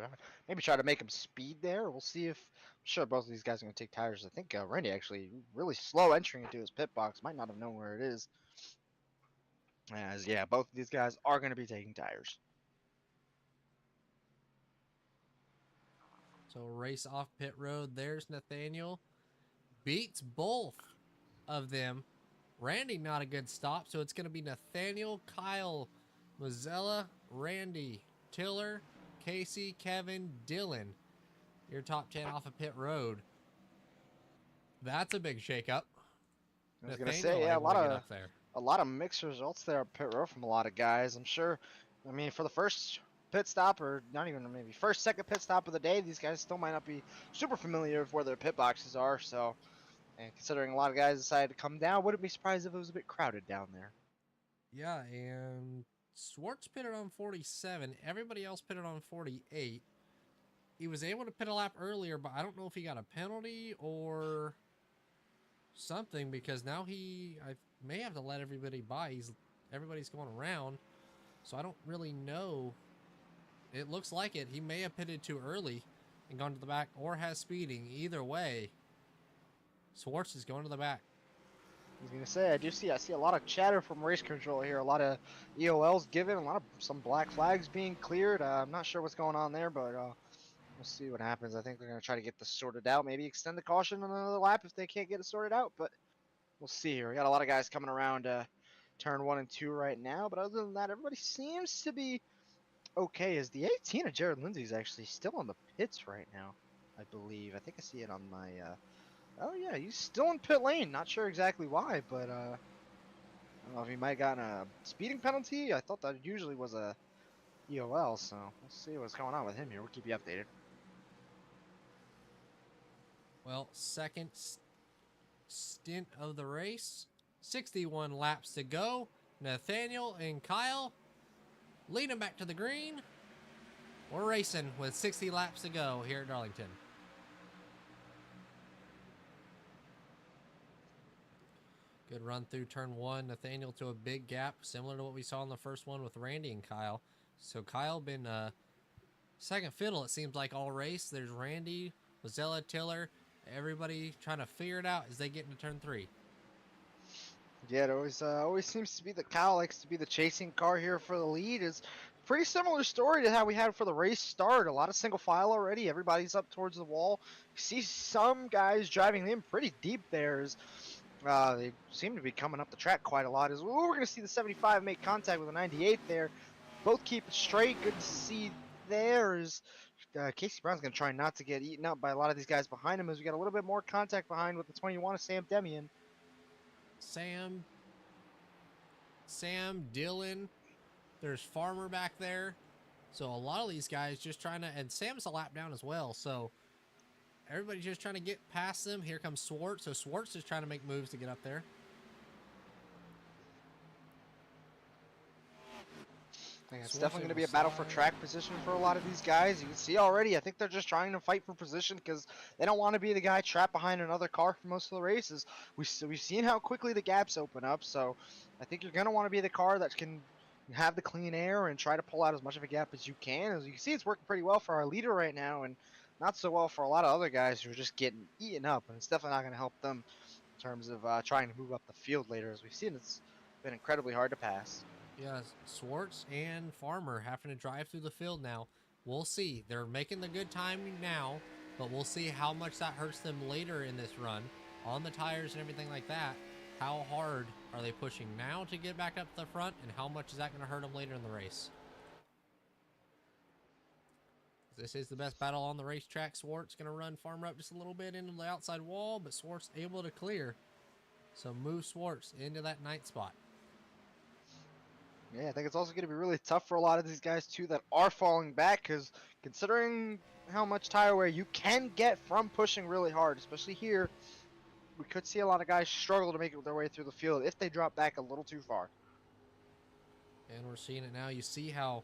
Maybe try to make him speed there. We'll see if. I'm sure both of these guys are gonna take tires. I think Randy actually really slow entering into his pit box. Might not have known where it is. As yeah, both of these guys are gonna be taking tires. So race off pit road. There's Nathaniel. Beats both of them. Randy not a good stop. So it's going to be Nathaniel, Kyle, Mazzella, Randy, Tiller, Casey, Kevin, Dylan. Your top 10 off of pit road. That's a big shakeup. I was gonna say, yeah, a lot of mixed results there at pit road from a lot of guys. I'm sure. I mean, for the first pit stop, or not even maybe first, second pit stop of the day. These guys still might not be super familiar with where their pit boxes are. So, and considering a lot of guys decided to come down, wouldn't be surprised if it was a bit crowded down there. Yeah, and Swartz pitted on 47. Everybody else pitted on 48. He was able to pit a lap earlier, but I don't know if he got a penalty or something, because now I may have to let everybody by. Everybody's going around, so I don't really know. It looks like it. He may have pitted too early and gone to the back, or has speeding. Either way, Swartz is going to the back. I was gonna say, I see a lot of chatter from race control here. A lot of EOLs given, some black flags being cleared. I'm not sure what's going on there, but we'll see what happens. I think they're gonna try to get this sorted out. Maybe extend the caution on another lap if they can't get it sorted out. But we'll see here. We got a lot of guys coming around turn 1 and 2 right now. But other than that, everybody seems to be okay. Is the 18 of Jared Lindsay is actually still on the pits right now? I believe. I think I see it on my. Oh yeah, he's still in pit lane. Not sure exactly why, but I don't know if he might have gotten a speeding penalty. I thought that usually was a EOL, so we'll see what's going on with him here. We'll keep you updated. Well, second stint of the race. 61 laps to go. Nathaniel and Kyle lead him back to the green. We're racing with 60 laps to go here at Darlington. Good run through turn 1. Nathaniel to a big gap, similar to what we saw in the first one with Randy and Kyle. So Kyle been second fiddle, it seems like, all race. There's Randy, Wazella, Tiller, everybody trying to figure it out as they get into turn 3. Yeah, it always seems to be that Kyle likes to be the chasing car here for the lead. Is pretty similar story to how we had for the race start. A lot of single file already. Everybody's up towards the wall. You see some guys driving in pretty deep there. They seem to be coming up the track quite a lot. As well, we're going to see the 75 make contact with the 98 there. Both keep it straight. Good to see there. Casey Brown's going to try not to get eaten up by a lot of these guys behind him, as we got a little bit more contact behind with the 21 of Sam Demian. Sam, Dylan, there's Farmer back there. So a lot of these guys just trying to, and Sam's a lap down as well. So everybody's just trying to get past them. Here comes Swartz. So Swartz is trying to make moves to get up there. I think it's definitely going to be a battle for track position for a lot of these guys. You can see already, I think they're just trying to fight for position because they don't want to be the guy trapped behind another car for most of the races. We've seen how quickly the gaps open up, so I think you're going to want to be the car that can have the clean air and try to pull out as much of a gap as you can. As you can see, it's working pretty well for our leader right now, and not so well for a lot of other guys who are just getting eaten up, and it's definitely not going to help them in terms of trying to move up the field later. As we've seen, it's been incredibly hard to pass. Yeah, Swartz and Farmer having to drive through the field now. We'll see. They're making the good time now, but we'll see how much that hurts them later in this run on the tires and everything like that. How hard are they pushing now to get back up to the front, and how much is that going to hurt them later in the race? This is the best battle on the racetrack. Swartz going to run Farmer up just a little bit into the outside wall, but Swartz able to clear. So move Swartz into that 9th spot. Yeah, I think it's also going to be really tough for a lot of these guys, too, that are falling back, because considering how much tire wear you can get from pushing really hard, especially here, we could see a lot of guys struggle to make their way through the field if they drop back a little too far. And we're seeing it now. You see how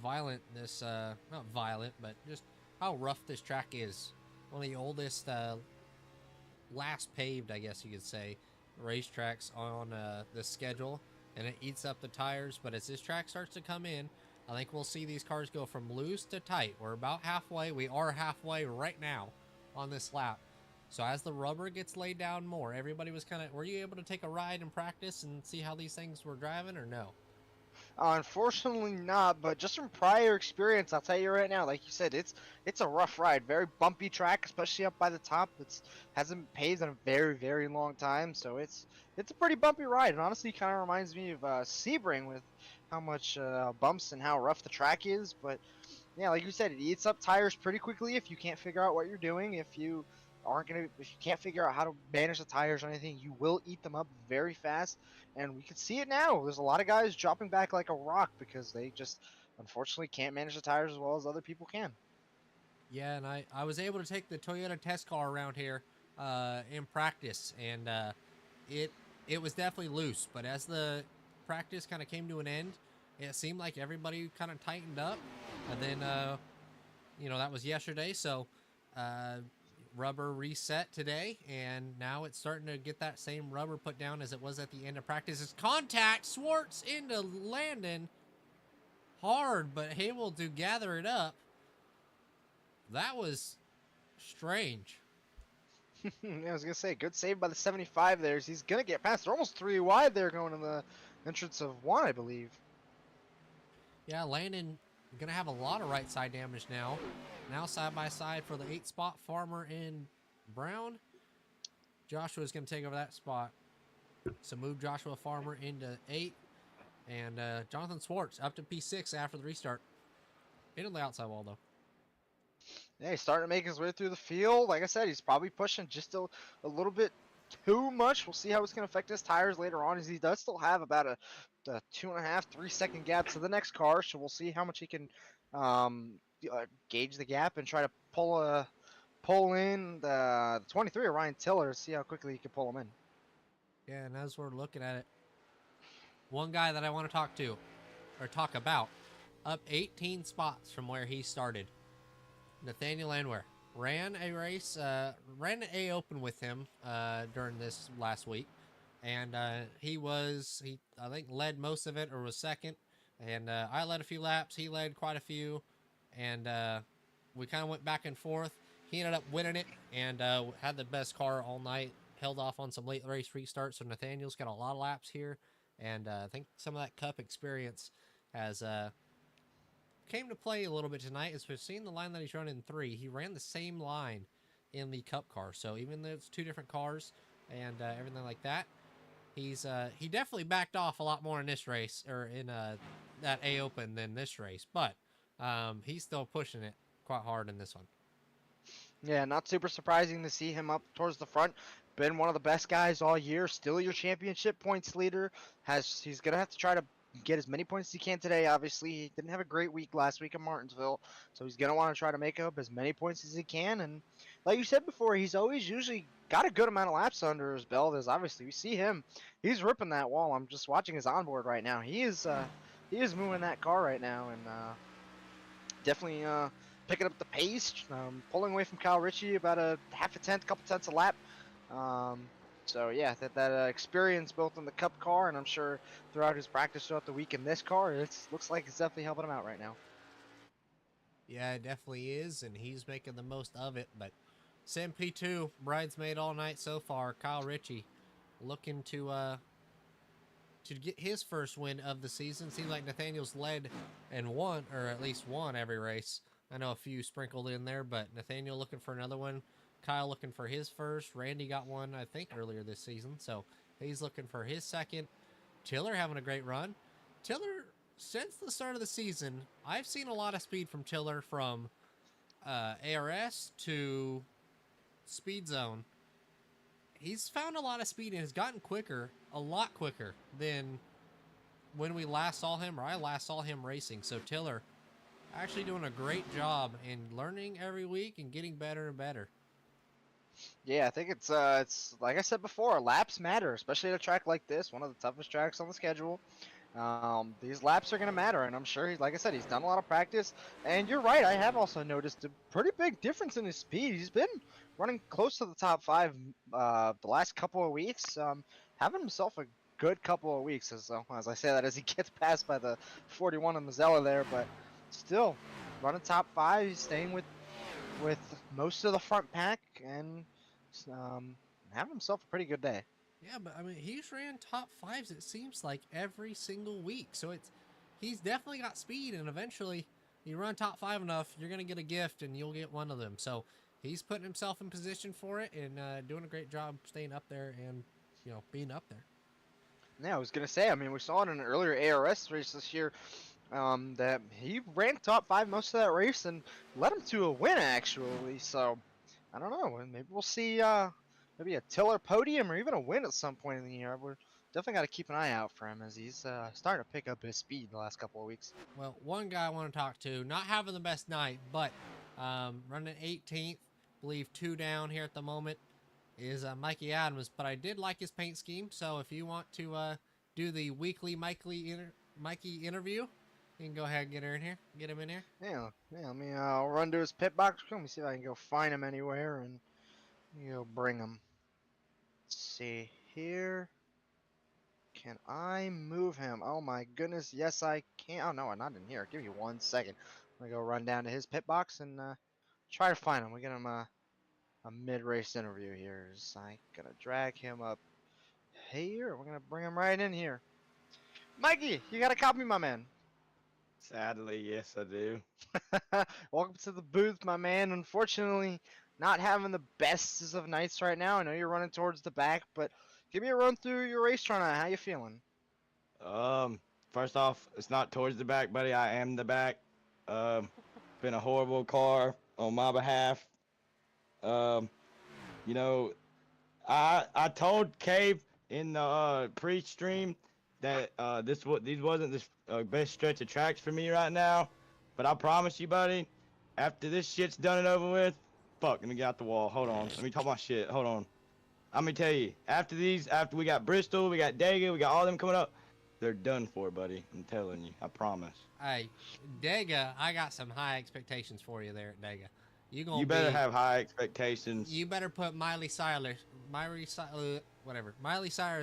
violent this, not violent, but just how rough this track is. One of the oldest, last paved, I guess you could say, racetracks on the schedule. And it eats up the tires, but as this track starts to come in, I think we'll see these cars go from loose to tight. We're about halfway. We are halfway right now on this lap. So as the rubber gets laid down more, everybody was kind of, were you able to take a ride and practice and see how these things were driving, or no? Unfortunately not, but just from prior experience, I'll tell you right now, like you said, it's a rough ride. Very bumpy track, especially up by the top. Hasn't paved in a very, very long time, so it's a pretty bumpy ride. And honestly, kind of reminds me of Sebring with how much bumps and how rough the track is. But yeah, like you said, it eats up tires pretty quickly if you can't figure out what you're doing. If you can't figure out how to manage the tires or anything, you will eat them up very fast. And we can see it now. There's a lot of guys dropping back like a rock because they just unfortunately can't manage the tires as well as other people can. Yeah, and I was able to take the Toyota test car around here in practice, and it it was definitely loose. But as the practice kind of came to an end, it seemed like everybody kind of tightened up. And then that was yesterday, so uh, rubber reset today, and now it's starting to get that same rubber put down as it was at the end of practice. It's contact Swartz into Landon, hard but able to gather it up. That was strange. I was gonna say, good save by the 75 there. He's gonna get past. They're almost 3 wide there, going in the entrance of 1, I believe. Yeah, Landon gonna have a lot of right side damage now. Now side by side for the 8 spot, Farmer and Brown. Joshua's gonna take over that spot. So move Joshua Farmer into 8. And Jonathan Swartz up to P6 after the restart. Into the outside wall though. Yeah, he's starting to make his way through the field. Like I said, he's probably pushing just a little bit too much. We'll see how it's going to affect his tires later on, as he does still have about a 2.5, 3 second gap to the next car. So we'll see how much he can gauge the gap and try to pull in the 23 of Ryan Tiller to see how quickly he can pull him in. Yeah, and as we're looking at it, one guy that I want to talk about, up 18 spots from where he started. Nathaniel Anwer ran a race, ran an A Open with him during this last week, and he I think led most of it or was second, and I led a few laps, he led quite a few, and we kind of went back and forth. He ended up winning it and had the best car all night, held off on some late race restarts, so Nathaniel's got a lot of laps here, and I think some of that Cup experience has came to play a little bit tonight. As we've seen the line that he's running in 3, he ran the same line in the Cup car. So even though it's 2 different cars and everything like that, he definitely backed off a lot more in this race or in that A Open than this race. But he's still pushing it quite hard in this one. Yeah, not super surprising to see him up towards the front. Been one of the best guys all year. Still your championship points leader. He's gonna have to try to get as many points as he can today. Obviously, he didn't have a great week last week in Martinsville, so he's gonna want to try to make up as many points as he can. And like you said before, he's always usually got a good amount of laps under his belt. As obviously we see him, he's ripping that wall. I'm just watching his onboard right now. He is moving that car right now, and definitely picking up the pace, pulling away from Kyle Ritchie about a half a tenth, couple tenths a lap. So yeah, that experience both in the Cup car, and I'm sure throughout his practice throughout the week in this car, it looks like it's definitely helping him out right now. Yeah, it definitely is, and he's making the most of it. But Sim P2, bridesmaid all night so far. Kyle Ritchie looking to get his first win of the season. Seems like Nathaniel's led and won, or at least won every race. I know a few sprinkled in there, but Nathaniel looking for another one. Kyle looking for his first. Randy got one, I think, earlier this season, so he's looking for his second. Tiller having a great run. Tiller, since the start of the season, I've seen a lot of speed from Tiller from ARS to SpeedZone. He's found a lot of speed and has gotten quicker, a lot quicker than when we last saw him, or I last saw him racing. So Tiller actually doing a great job in learning every week and getting better and better. Yeah, I think it's like I said before, laps matter, especially at a track like this, one of the toughest tracks on the schedule. These laps are going to matter, and I'm sure, like I said, he's done a lot of practice. And you're right, I have also noticed a pretty big difference in his speed. He's been running close to the top 5 the last couple of weeks, having himself a good couple of weeks, as I say that as he gets passed by the 41 in Mazzella there, but still running top 5. He's staying with most of the front pack, and having himself a pretty good day. Yeah, but I mean, he's ran top 5s, it seems like, every single week. So he's definitely got speed, and eventually you run top 5 enough, you're going to get a gift and you'll get one of them. So he's putting himself in position for it and doing a great job staying up there and, being up there. Yeah, I was going to say, I mean, we saw it in an earlier ARS race this year, that he ran top 5 most of that race and led him to a win, actually. So I don't know, maybe we'll see maybe a Tiller podium or even a win at some point in the year. definitely got to keep an eye out for him as he's starting to pick up his speed the last couple of weeks. Well, one guy I want to talk to, not having the best night, but running 18th, believe 2 down here at the moment, is Mikey Adams. But I did like his paint scheme, so if you want to do the weekly Mikey interview, you can go ahead and get him in here. Yeah. Let me run to his pit box. Let me see if I can go find him anywhere and go bring him. Let's see here. Can I move him? Oh my goodness, yes I can. Oh no, not in here. Give me 1 second. I'm gonna go run down to his pit box and try to find him. We get him a mid-race interview here. I'm gonna drag him up here. We're gonna bring him right in here. Mikey, you got a copy, my man. Sadly, yes, I do. Welcome to the booth, my man. Unfortunately, not having the best of nights right now. I know you're running towards the back, but give me a run through your race tonight. How you feeling? First off, it's not towards the back, buddy. I am the back. Been a horrible car on my behalf. Um, you know, I told Cave in the pre-stream that these wasn't the best stretch of tracks for me right now, but I promise you, buddy, after this shit's done and over with, fuck, let me get out the wall. Hold on, let me talk my shit. Hold on. I'm gonna tell you, after we got Bristol, we got Dega, we got all them coming up, they're done for, buddy. I'm telling you, I promise. Hey, Dega, I got some high expectations for you there at Dega. You better have high expectations. You better put Miley Cyrus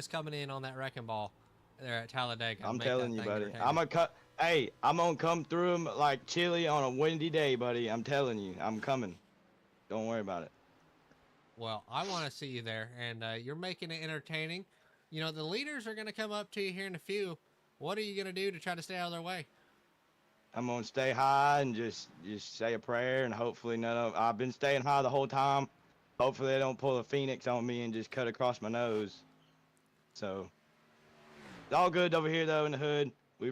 coming in on that wrecking ball there at Talladega. I'm telling you, buddy. I'm gonna come through them like chili on a windy day, buddy. I'm telling you, I'm coming. Don't worry about it. Well, I want to see you there, and you're making it entertaining. You know, the leaders are going to come up to you here in a few. What are you going to do to try to stay out of their way? I'm gonna stay high and just say a prayer, and hopefully I've been staying high the whole time. Hopefully they don't pull a Phoenix on me and just cut across my nose. So it's all good over here though in the hood. We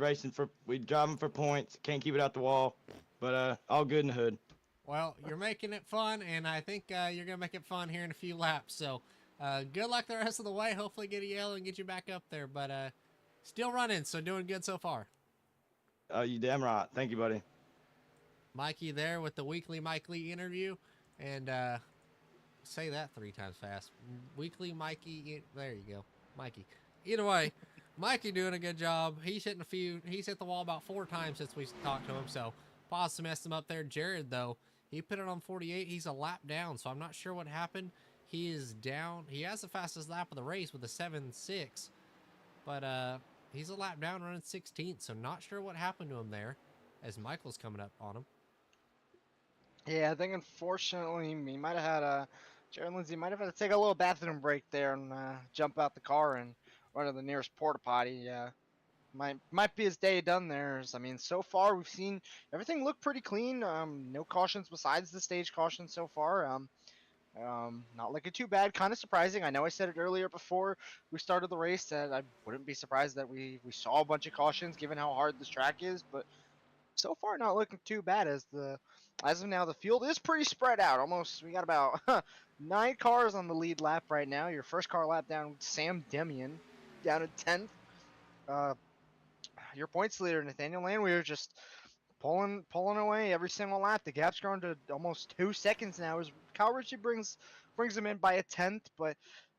driving for points. Can't keep it out the wall, but all good in the hood. Well, you're making it fun, and I think you're going to make it fun here in a few laps. So good luck the rest of the way. Hopefully get a yellow and get you back up there, but still running, so doing good so far. You damn right. Thank you, buddy. Mikey there with the weekly Mike Lee interview, and say that 3 times fast. Weekly Mikey, there you go, Mikey. Either way, Mikey doing a good job. He's hit the wall about 4 times since we talked to him, so possibly messed him up there. Jared though, he put it on 48. He's a lap down, so I'm not sure what happened. He is down. He has the fastest lap of the race with a 7.6, but he's a lap down running 16th, so not sure what happened to him there as Michael's coming up on him. Yeah, I think unfortunately he might have had Jared Lindsay might have had to take a little bathroom break there and jump out the car and run to the nearest porta potty. Yeah, might be his day done there. I mean, so far we've seen everything look pretty clean. No cautions besides the stage caution so far. Not looking too bad. Kind of surprising. I know I said it earlier before we started the race that I wouldn't be surprised that we saw a bunch of cautions given how hard this track is, but so far not looking too bad as of now the field is pretty spread out. Almost we got about 9 cars on the lead lap right now. Your first car lap down, Sam Demian down at 10th. Your points leader Nathaniel Landwehr just pulling away every single lap. The gap's grown to almost 2 seconds now as Kyle Ritchie brings him in by a 10th, but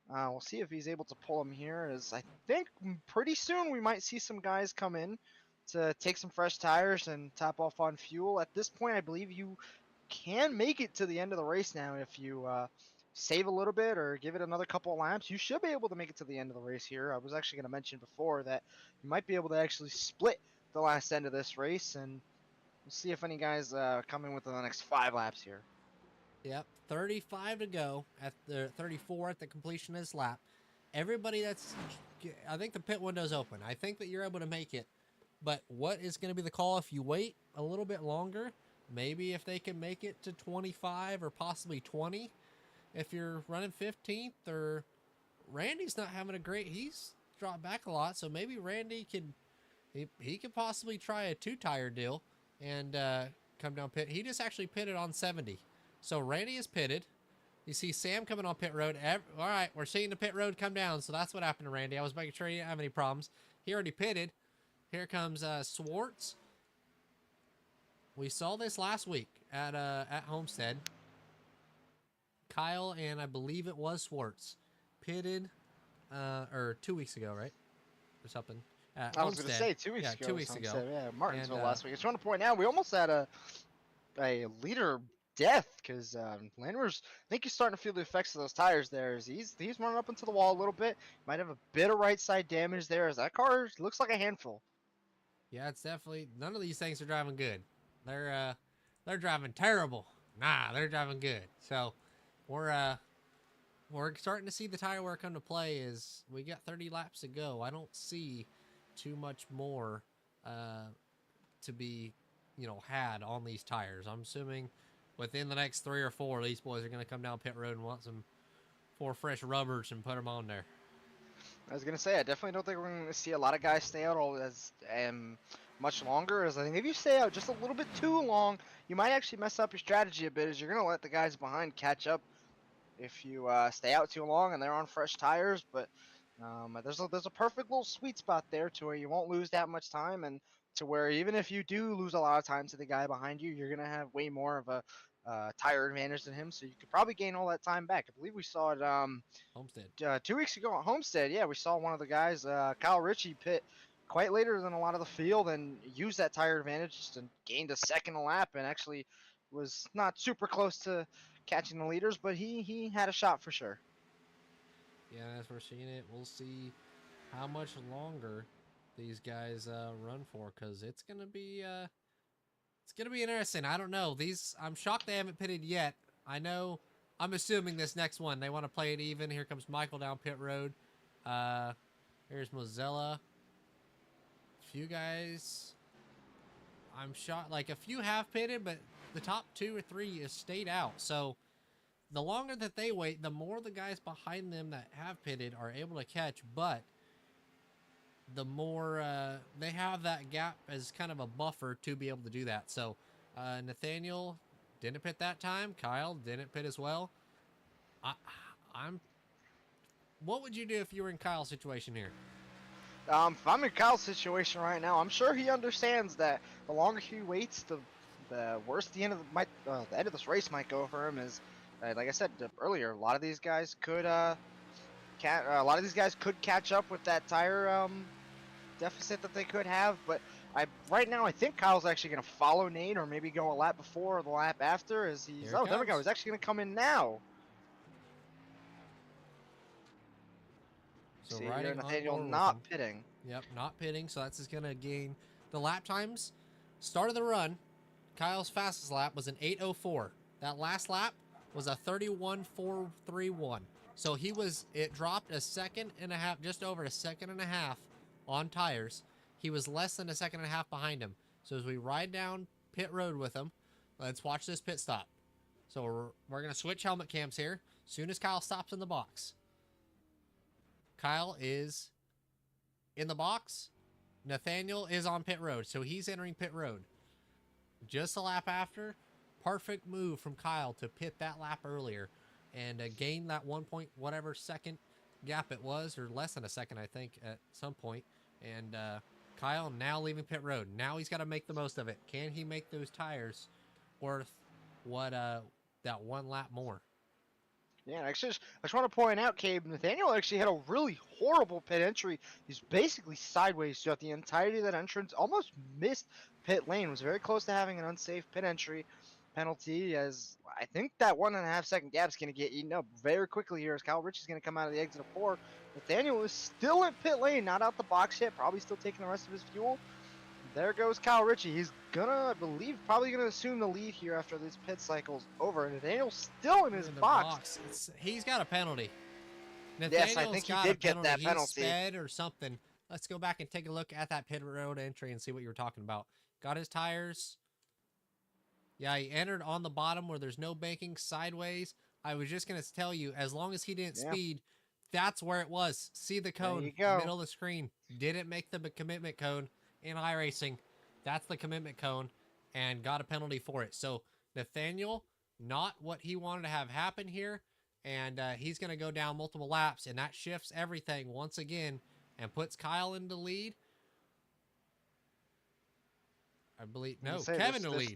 we'll see if he's able to pull him here, as I think pretty soon we might see some guys come in to take some fresh tires and top off on fuel. At this point, I believe you can make it to the end of the race now if you save a little bit or give it another couple of laps. You should be able to make it to the end of the race here. I was actually going to mention before that you might be able to actually split the last end of this race, and we'll see if any guys come in within the next 5 laps here. Yep, 35 to go at the 34 at the completion of this lap. Everybody I think the pit window's open. I think that you're able to make it. But what is going to be the call if you wait a little bit longer? Maybe if they can make it to 25 or possibly 20. If you're running 15th, or Randy's not having he's dropped back a lot. So maybe Randy he could possibly try a 2-tire deal and come down pit. He just actually pitted on 70. So Randy is pitted. You see Sam coming on pit road. All right, we're seeing the pit road come down. So that's what happened to Randy. I was making sure he didn't have any problems. He already pitted. Here comes Swartz. We saw this last week at Homestead. Kyle and I believe it was Swartz pitted, or 2 weeks ago, right, or something. I was going to say 2 weeks ago. 2 weeks ago. Yeah, Martinsville And, last week. I just want to point out we almost had a leader death because Landwehr's. I think he's starting to feel the effects of those tires there. As he's running up into the wall a little bit. Might have a bit of right side damage there. As that car looks like a handful. Yeah, it's definitely none of these things are driving good. They're driving terrible. Nah, they're driving good. So we're starting to see the tire wear come to play. As we got 30 laps to go. I don't see too much more to be had on these tires. I'm assuming within the next 3 or 4, these boys are going to come down pit road and want some 4 fresh rubbers and put them on there. I was gonna say I definitely don't think we're gonna see a lot of guys stay out all as much longer. As I think if you stay out just a little bit too long, you might actually mess up your strategy a bit. As you're gonna let the guys behind catch up if you stay out too long and they're on fresh tires. But there's a perfect little sweet spot there to where you won't lose that much time, and to where even if you do lose a lot of time to the guy behind you, you're gonna have way more of a tire advantage than him, so you could probably gain all that time back. I believe we saw it Homestead. 2 weeks ago at Homestead. Yeah, we saw one of the guys, Kyle Ritchie, pit quite later than a lot of the field and used that tire advantage and gained a second lap and actually was not super close to catching the leaders, but he had a shot for sure. Yeah, as we're seeing it, we'll see how much longer these guys run for, because it's gonna be interesting. I don't know. I'm shocked they haven't pitted yet. I'm assuming this next one they want to play it even. Here comes Michael down pit road. Here's Mozilla. A few guys, I'm shocked. Like, a few have pitted, but the top 2 or 3 has stayed out. So the longer that they wait, the more the guys behind them that have pitted are able to catch. But the more they have that gap as kind of a buffer to be able to do that. So Nathaniel didn't pit that time. Kyle didn't pit as well. What would you do if you were in Kyle's situation here? If I'm in Kyle's situation right now, I'm sure he understands that the longer he waits, the worse the end of the end of this race might go for him. Is like I said earlier, a lot of these guys could catch up with that tire deficit that they could have. But right now I think Kyle's actually going to follow Nate, or maybe go a lap before or the lap after. As there we go. He's actually going to come in now. So see riding here, on Nathaniel board with not him. pitting. Yep, not pitting. So that's just going to gain the lap times. Start of the run, Kyle's fastest lap was an 8:04. That last lap was a 31:431. So it dropped a second and a half, just over a second and a half on tires. He was less than a second and a half behind him. So as we ride down pit road with him, let's watch this pit stop. So we're going to switch helmet cams here. As soon as Kyle stops in the box. Kyle is in the box. Nathaniel is on pit road. So he's entering pit road. Just a lap after. Perfect move from Kyle to pit that lap earlier and gain that 1 point whatever second gap it was, or less than a second, I think, at some point. And Kyle now leaving pit road. Now he's got to make the most of it. Can he make those tires worth what that 1 lap more? Yeah, I just want to point out, Cabe, Nathaniel actually had a really horrible pit entry. He's basically sideways throughout the entirety of that entrance. Almost missed pit lane. Was very close to having an unsafe pit entry penalty, as I think that 1.5 second gap is going to get eaten up very quickly here as Kyle Ritchie's going to come out of the exit of 4. Nathaniel is still in pit lane, not out the box yet, probably still taking the rest of his fuel. There goes Kyle Ritchie. He's gonna, I believe, probably gonna assume the lead here after this pit cycle's over. Nathaniel's still in his box. He's got a penalty. Yes, I think he did get that penalty. He sped or something. Let's go back and take a look at that pit road entry and see what you were talking about. Got his tires. Yeah, he entered on the bottom where there's no banking sideways. I was just gonna tell you, as long as he didn't speed, that's where it was. See the cone, middle of the screen. Didn't make the commitment cone in iRacing. That's the commitment cone, and got a penalty for it. So Nathaniel, not what he wanted to have happen here. and he's going to go down multiple laps, and that shifts everything once again and puts Kyle in the lead. I believe, no, Kevin in the lead.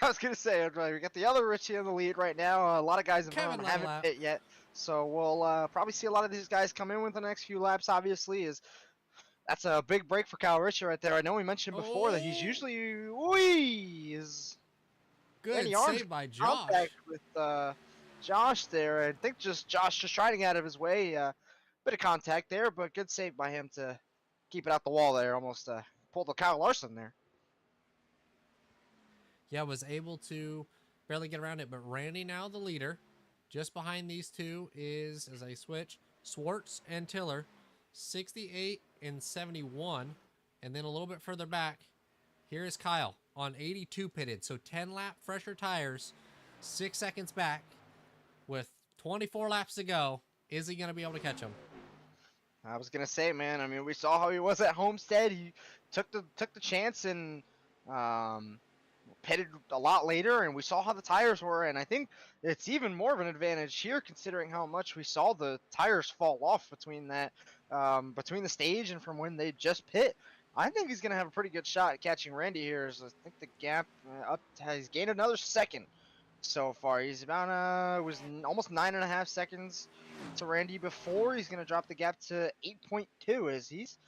I was gonna say, we got the other Richie in the lead right now. A lot of guys in front of him haven't hit yet, so we'll probably see a lot of these guys come in with the next few laps. Obviously, that's a big break for Kyle Richie right there. I know we mentioned before that he's usually is good save by Josh with Josh there. I think Josh just trying to get out of his way. Bit of contact there, but good save by him to keep it out the wall there. Almost pulled the Kyle Larson there. Yeah, was able to barely get around it, but Randy now the leader. Just behind these two is, as I switch, Swartz and Tiller, 68 and 71. And then a little bit further back, here is Kyle on 82 pitted. So 10 lap fresher tires, 6 seconds back with 24 laps to go. Is he going to be able to catch him? I was going to say, man, I mean, we saw how he was at Homestead. He took the chance and pitted a lot later, and we saw how the tires were, and I think it's even more of an advantage here considering how much we saw the tires fall off between that between the stage and from when they just pit. I think he's gonna have a pretty good shot at catching Randy here. As I think the gap he's gained another second so far. He's about was almost 9.5 seconds to Randy before. He's gonna drop the gap to 8.2 as he's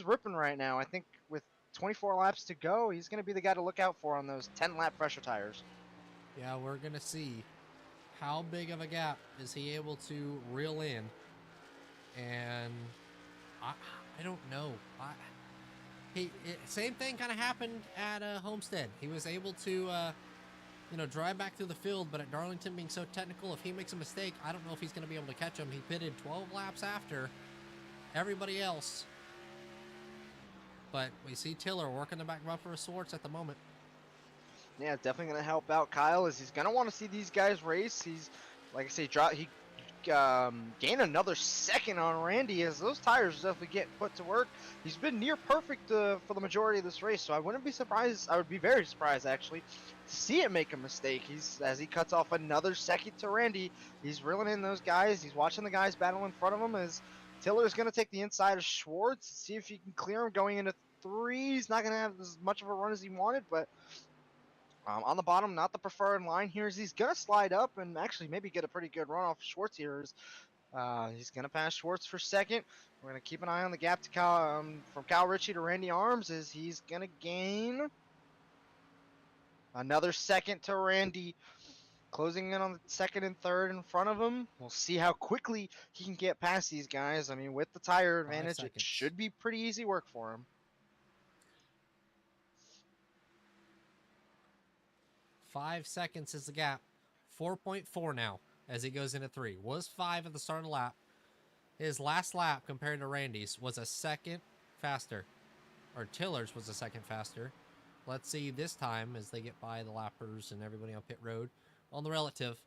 ripping right now. I think with 24 laps to go, he's going to be the guy to look out for on those 10-lap pressure tires. Yeah, we're going to see how big of a gap is he able to reel in. And I don't know. Same thing kind of happened at Homestead. He was able to, drive back through the field, but at Darlington being so technical, if he makes a mistake, I don't know if he's going to be able to catch him. He pitted 12 laps after everybody else. But we see Tiller working the back bumper of Swartz at the moment. Yeah, definitely going to help out Kyle as he's going to want to see these guys race. He's, like I say, he gained another second on Randy as those tires definitely get put to work. He's been near perfect for the majority of this race, so I wouldn't be surprised. I would be very surprised, actually, to see him make a mistake. As he cuts off another second to Randy, he's reeling in those guys. He's watching the guys battle in front of him as Tiller's going to take the inside of Schwartz, see if he can clear him going into 3. He's not going to have as much of a run as he wanted, but on the bottom, not the preferred line here, is he's going to slide up and actually maybe get a pretty good run off Schwartz here. He's going to pass Schwartz for second. We're going to keep an eye on the gap to from Kyle Richie to Randy Arms as he's going to gain another second to Randy. Closing in on the second and third in front of him. We'll see how quickly he can get past these guys. I mean, with the tire advantage, it should be pretty easy work for him. 5 seconds is the gap. 4.4 now as he goes into 3. Was 5 at the start of the lap. His last lap compared to Randy's was a second faster. Or Tiller's was a second faster. Let's see this time as they get by the lappers and everybody on pit road. On the relative,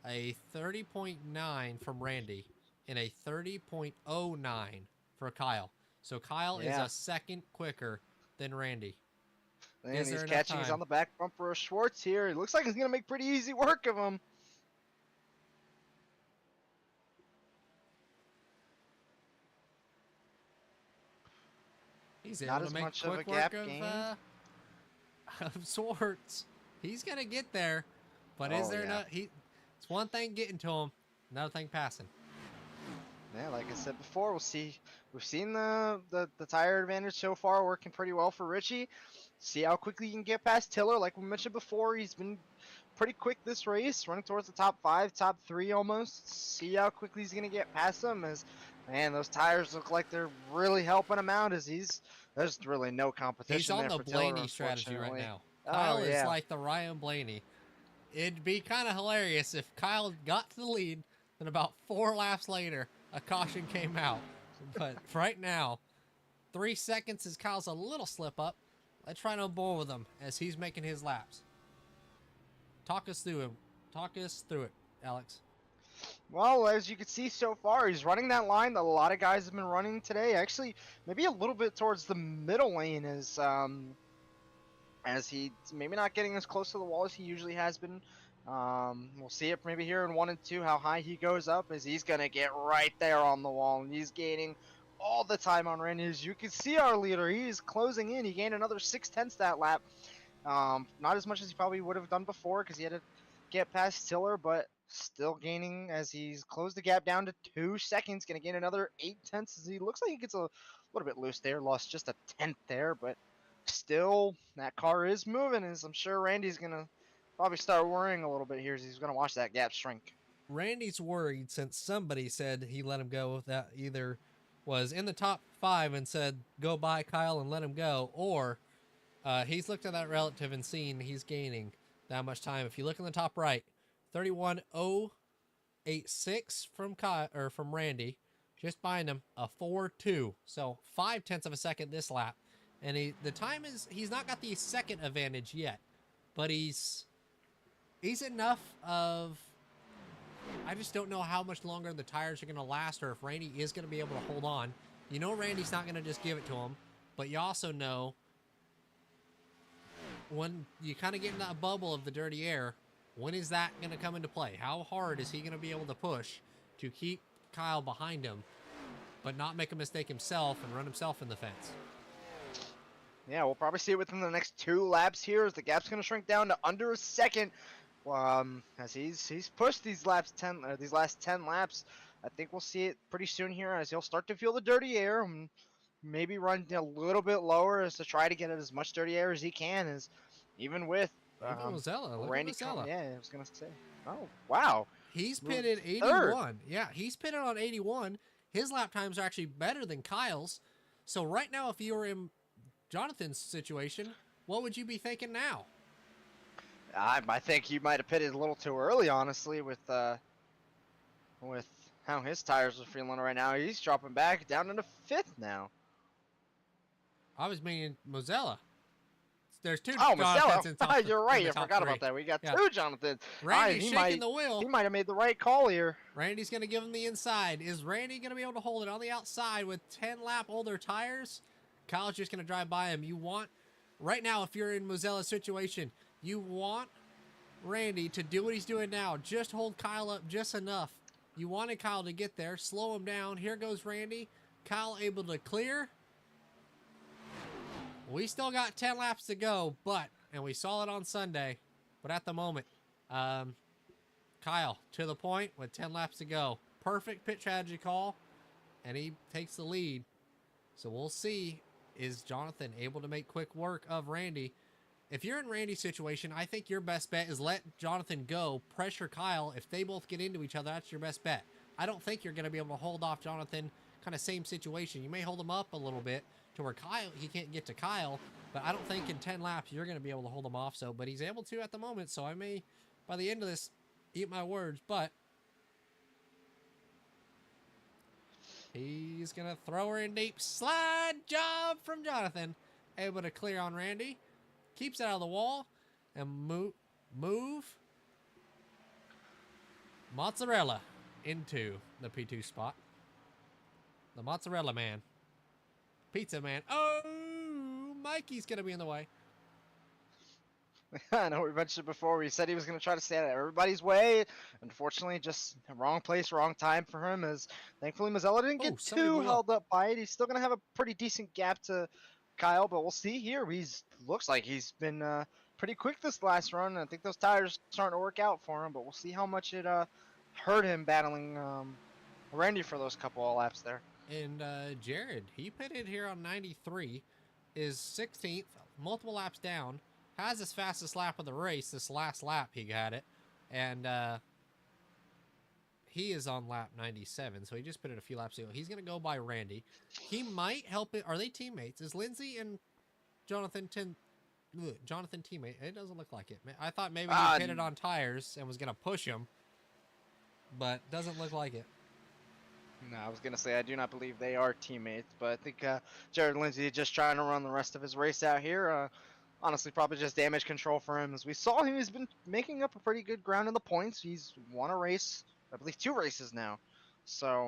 a 30.9 from Randy and a 30.09 for Kyle. So Kyle is a second quicker than Randy. And he's catching. He's on the back bumper of Schwartz here. It looks like he's going to make pretty easy work of him. He's able to make quick work of Swartz. He's going to get there. But is there no? It's one thing getting to him, another thing passing. Yeah, like I said before, we'll see. We've seen the tire advantage so far working pretty well for Richie. See how quickly he can get past Tiller. Like we mentioned before, he's been pretty quick this race, running towards the top 5, top 3 almost. See how quickly he's gonna get past them. As man, those tires look like they're really helping him out. As there's really no competition. He's on there the for Blaney Tiller, strategy right now. Kyle is like the Ryan Blaney. It'd be kind of hilarious if Kyle got to the lead, then about 4 laps later, a caution came out. But right now, 3 seconds as Kyle's a little slip up. Let's try no bull with him as he's making his laps. Talk us through it, Alex. Well, as you can see so far, he's running that line that a lot of guys have been running today. Actually, maybe a little bit towards the middle lane as he's maybe not getting as close to the wall as he usually has been We'll see it maybe here in 1 and 2 how high he goes up, as he's gonna get right there on the wall, and he's gaining all the time on Randy. As you can see, our leader, he's closing in. He gained another 6/10 that lap. Not as much as he probably would have done before because he had to get past Tiller, but still gaining as he's closed the gap down to 2 seconds. Gonna gain another 8/10 as he looks like he gets a little bit loose there. Lost just a tenth there, but still that car is moving. As I'm sure Randy's gonna probably start worrying a little bit here as he's gonna watch that gap shrink. Randy's worried since somebody said he let him go, that either was in the top 5 and said go by Kyle and let him go, or he's looked at that relative and seen he's gaining that much time. If you look in the top right, 31.086 from Kyle, or from Randy, just behind him a 4.2, so 0.5 of a second this lap, and the time is, he's not got the second advantage yet, but he's enough of. I just don't know how much longer the tires are going to last, or if Randy is going to be able to hold on. You know Randy's not going to just give it to him, but you also know when you kind of get in that bubble of the dirty air, when is that going to come into play? How hard is he going to be able to push to keep Kyle behind him, but not make a mistake himself and run himself in the fence? Yeah, we'll probably see it within the next 2 laps here as the gap's going to shrink down to under a second. As he's pushed these last 10 laps. I think we'll see it pretty soon here as he'll start to feel the dirty air and maybe run a little bit lower as to try to get as much dirty air as he can. As even with Mozella, look Randy, at Mozella. yeah, I was gonna say. Oh wow, He's pitted 81. Third. Yeah, he's pitted on 81. His lap times are actually better than Kyle's. So right now, if you were in Jonathan's situation, what would you be thinking now? I think he might have pitted a little too early, honestly, with how his tires are feeling right now. He's dropping back down into 5th now. I was meaning Mozella. There's 2 Oh, Jonathans in Mozella. You're right. in I the top forgot 3. about that. We got Yeah. 2 Jonathans. Randy's shaking the wheel. He might have made the right call here. Randy's going to give him the inside. Is Randy going to be able to hold it on the outside with 10 lap older tires? Kyle's just going to drive by him. You want, right now, if you're in Mozella's situation, you want Randy to do what he's doing now. Just hold Kyle up just enough. You wanted Kyle to get there. Slow him down. Here goes Randy. Kyle able to clear. We still got 10 laps to go, and we saw it on Sunday, but at the moment, Kyle to the point with 10 laps to go. Perfect pit strategy call, and he takes the lead. So we'll see, is Jonathan able to make quick work of Randy? If you're in Randy's situation, I think your best bet is let Jonathan go, pressure Kyle. If they both get into each other, that's your best bet. I don't think you're going to be able to hold off Jonathan, kind of same situation. You may hold him up a little bit to where he can't get to Kyle, but I don't think in 10 laps you're going to be able to hold him off. But he's able to at the moment, so I may, by the end of this, eat my words, but he's going to throw her in deep. Slide job from Jonathan. Able to clear on Randy. Keeps it out of the wall and move Mozzarella into the P2 spot. The Mozzarella Man. Pizza Man. Oh, Mikey's going to be in the way. I know we mentioned before, we said he was going to try to stay out of everybody's way. Unfortunately, just wrong place, wrong time for him, as thankfully Mozzella didn't get too held up by it. He's still going to have a pretty decent gap to Kyle, but we'll see here. Looks like he's been pretty quick this last run. I think those tires are starting to work out for him, but we'll see how much it hurt him battling Randy for those couple of laps there. And Jared, he pitted here on 93, is 16th, multiple laps down, has his fastest lap of the race, this last lap he got it, and he is on lap 97, so he just pitted a few laps ago. He's going to go by Randy. He might help it. Are they teammates? Is Lindsay and Jonathan teammate? It doesn't look like it. I thought maybe he pitted on tires and was going to push him, but doesn't look like it. No, I was going to say I do not believe they are teammates, but I think Jared Lindsay is just trying to run the rest of his race out here. Honestly, probably just damage control for him. As we saw him, he's been making up a pretty good ground in the points. He's won a race, I believe 2 races now. So,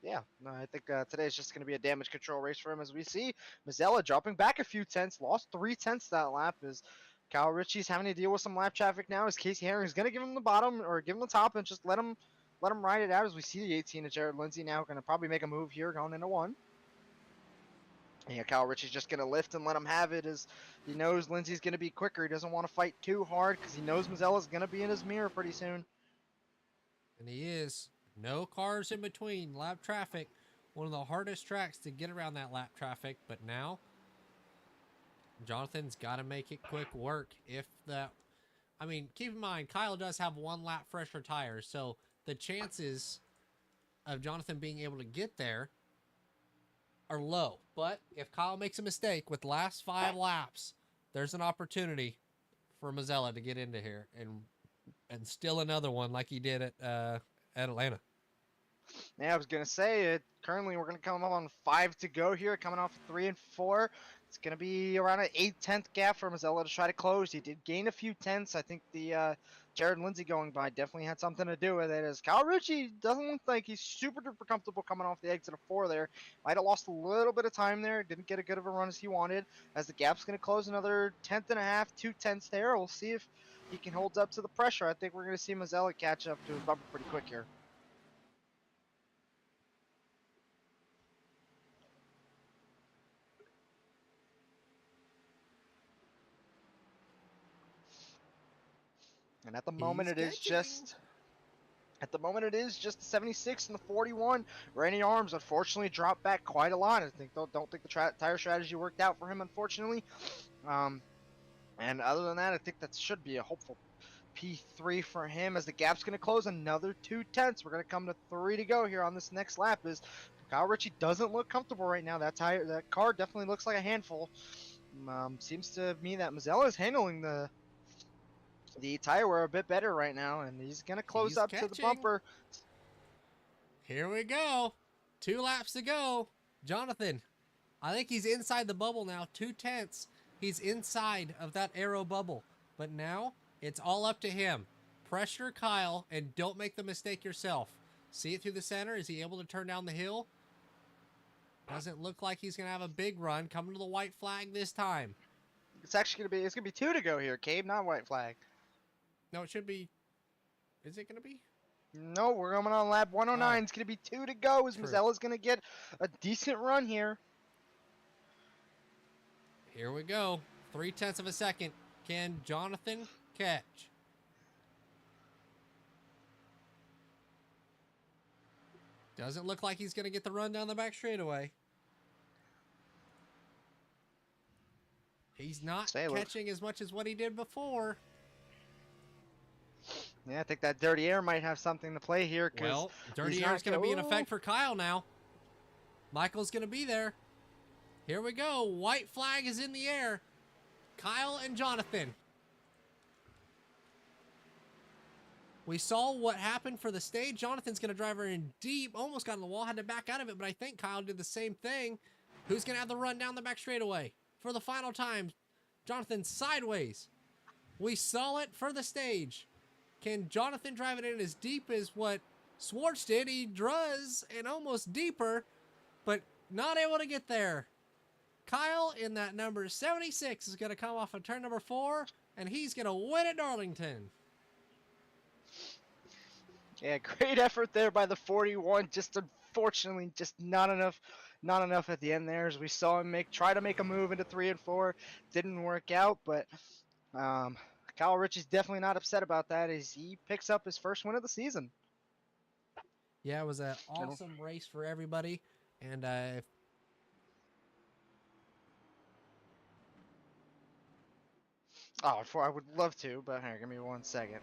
yeah, no, I think today is just going to be a damage control race for him, as we see Mozzella dropping back a few tenths, lost 3 tenths that lap, as Kyle Ritchie's having to deal with some lap traffic now as Casey Herring's going to give him the bottom or give him the top and just let him ride it out as we see the 18 of Jared Lindsay now going to probably make a move here going into 1. Yeah, Kyle Ritchie's just going to lift and let him have it as he knows Lindsay's going to be quicker. He doesn't want to fight too hard because he knows Mazzella's going to be in his mirror pretty soon. And he is. No cars in between. Lap traffic. One of the hardest tracks to get around that lap traffic. But now, Jonathan's got to make it quick work. I mean, keep in mind, Kyle does have 1 lap fresher tires. So the chances of Jonathan being able to get there are low. But if Kyle makes a mistake with the last 5 laps, there's an opportunity for Mazzella to get into here and steal another one like he did at Atlanta. Yeah, I was going to say, currently we're going to come up on 5 to go here, coming off 3 and 4. It's going to be around an 8/10 gap for Mazzella to try to close. He did gain a few tenths. I think the Jared Lindsay going by definitely had something to do with it, as Kyle Ritchie doesn't look like he's super duper comfortable coming off the exit of 4 there. Might have lost a little bit of time there. Didn't get a good of a run as he wanted, as the gap's going to close another 1/10.5, 2 tenths there. We'll see if he can hold up to the pressure. I think we're going to see Mazzella catch up to his bumper pretty quick here. And at the moment it is just the 76 and the 41. Randy Arms unfortunately dropped back quite a lot. I don't think the tire strategy worked out for him, unfortunately. And other than that, I think that should be a hopeful P3 for him, as the gap's going to close another 2 tenths. We're going to come to 3 to go here on this next lap. As Kyle Ritchie doesn't look comfortable right now. That car definitely looks like a handful. Seems to me that Mazzella is handling the tire wear a bit better right now, and he's going to close up to the bumper. Here we go. 2 laps to go. Jonathan, I think he's inside the bubble now. 2 tenths. He's inside of that aero bubble. But now it's all up to him. Pressure Kyle and don't make the mistake yourself. See it through the center. Is he able to turn down the hill? Doesn't look like he's going to have a big run. Coming to the white flag this time. It's actually going to be 2 to go here, Cabe, not white flag. No, it should be. Is it going to be? No, we're coming on lap 109. It's going to be 2 to go as Mazzella's going to get a decent run here. Here we go. 0.3 of a second. Can Jonathan catch? Doesn't look like he's going to get the run down the back straightaway. He's not catching as much as what he did before. Yeah, I think that dirty air might have something to play here. Well, dirty air is going to be in effect for Kyle now. Michael's going to be there. Here we go. White flag is in the air. Kyle and Jonathan. We saw what happened for the stage. Jonathan's going to drive her in deep. Almost got on the wall. Had to back out of it, but I think Kyle did the same thing. Who's going to have the run down the back straightaway? For the final time, Jonathan sideways. We saw it for the stage. Can Jonathan drive it in as deep as what Swartz did? He does, and almost deeper, but not able to get there. Kyle in that number 76 is going to come off of turn number 4, and he's going to win at Darlington. Yeah, great effort there by the 41. Just unfortunately, just not enough at the end there, as we saw him try to make a move into 3 and 4. Didn't work out, but Kyle Ritchie's definitely not upset about that, as he picks up his first win of the season. Yeah, it was an awesome race for everybody, and I would love to, but here, give me 1 second.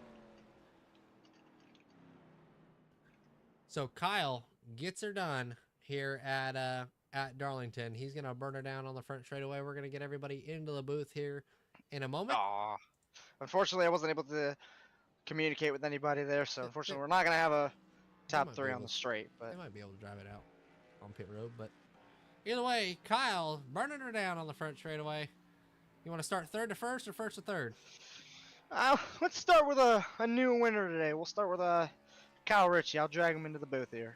So Kyle gets her done here at Darlington. He's gonna burn her down on the front straightaway. We're gonna get everybody into the booth here in a moment. Unfortunately, I wasn't able to communicate with anybody there, so unfortunately, we're not gonna have a top 3 on the straight. But they might be able to drive it out on pit road. But either way, Kyle burning her down on the front straightaway. You want to start third to first or first to third? Let's start with a new winner today. We'll start with Kyle Ritchie. I'll drag him into the booth here.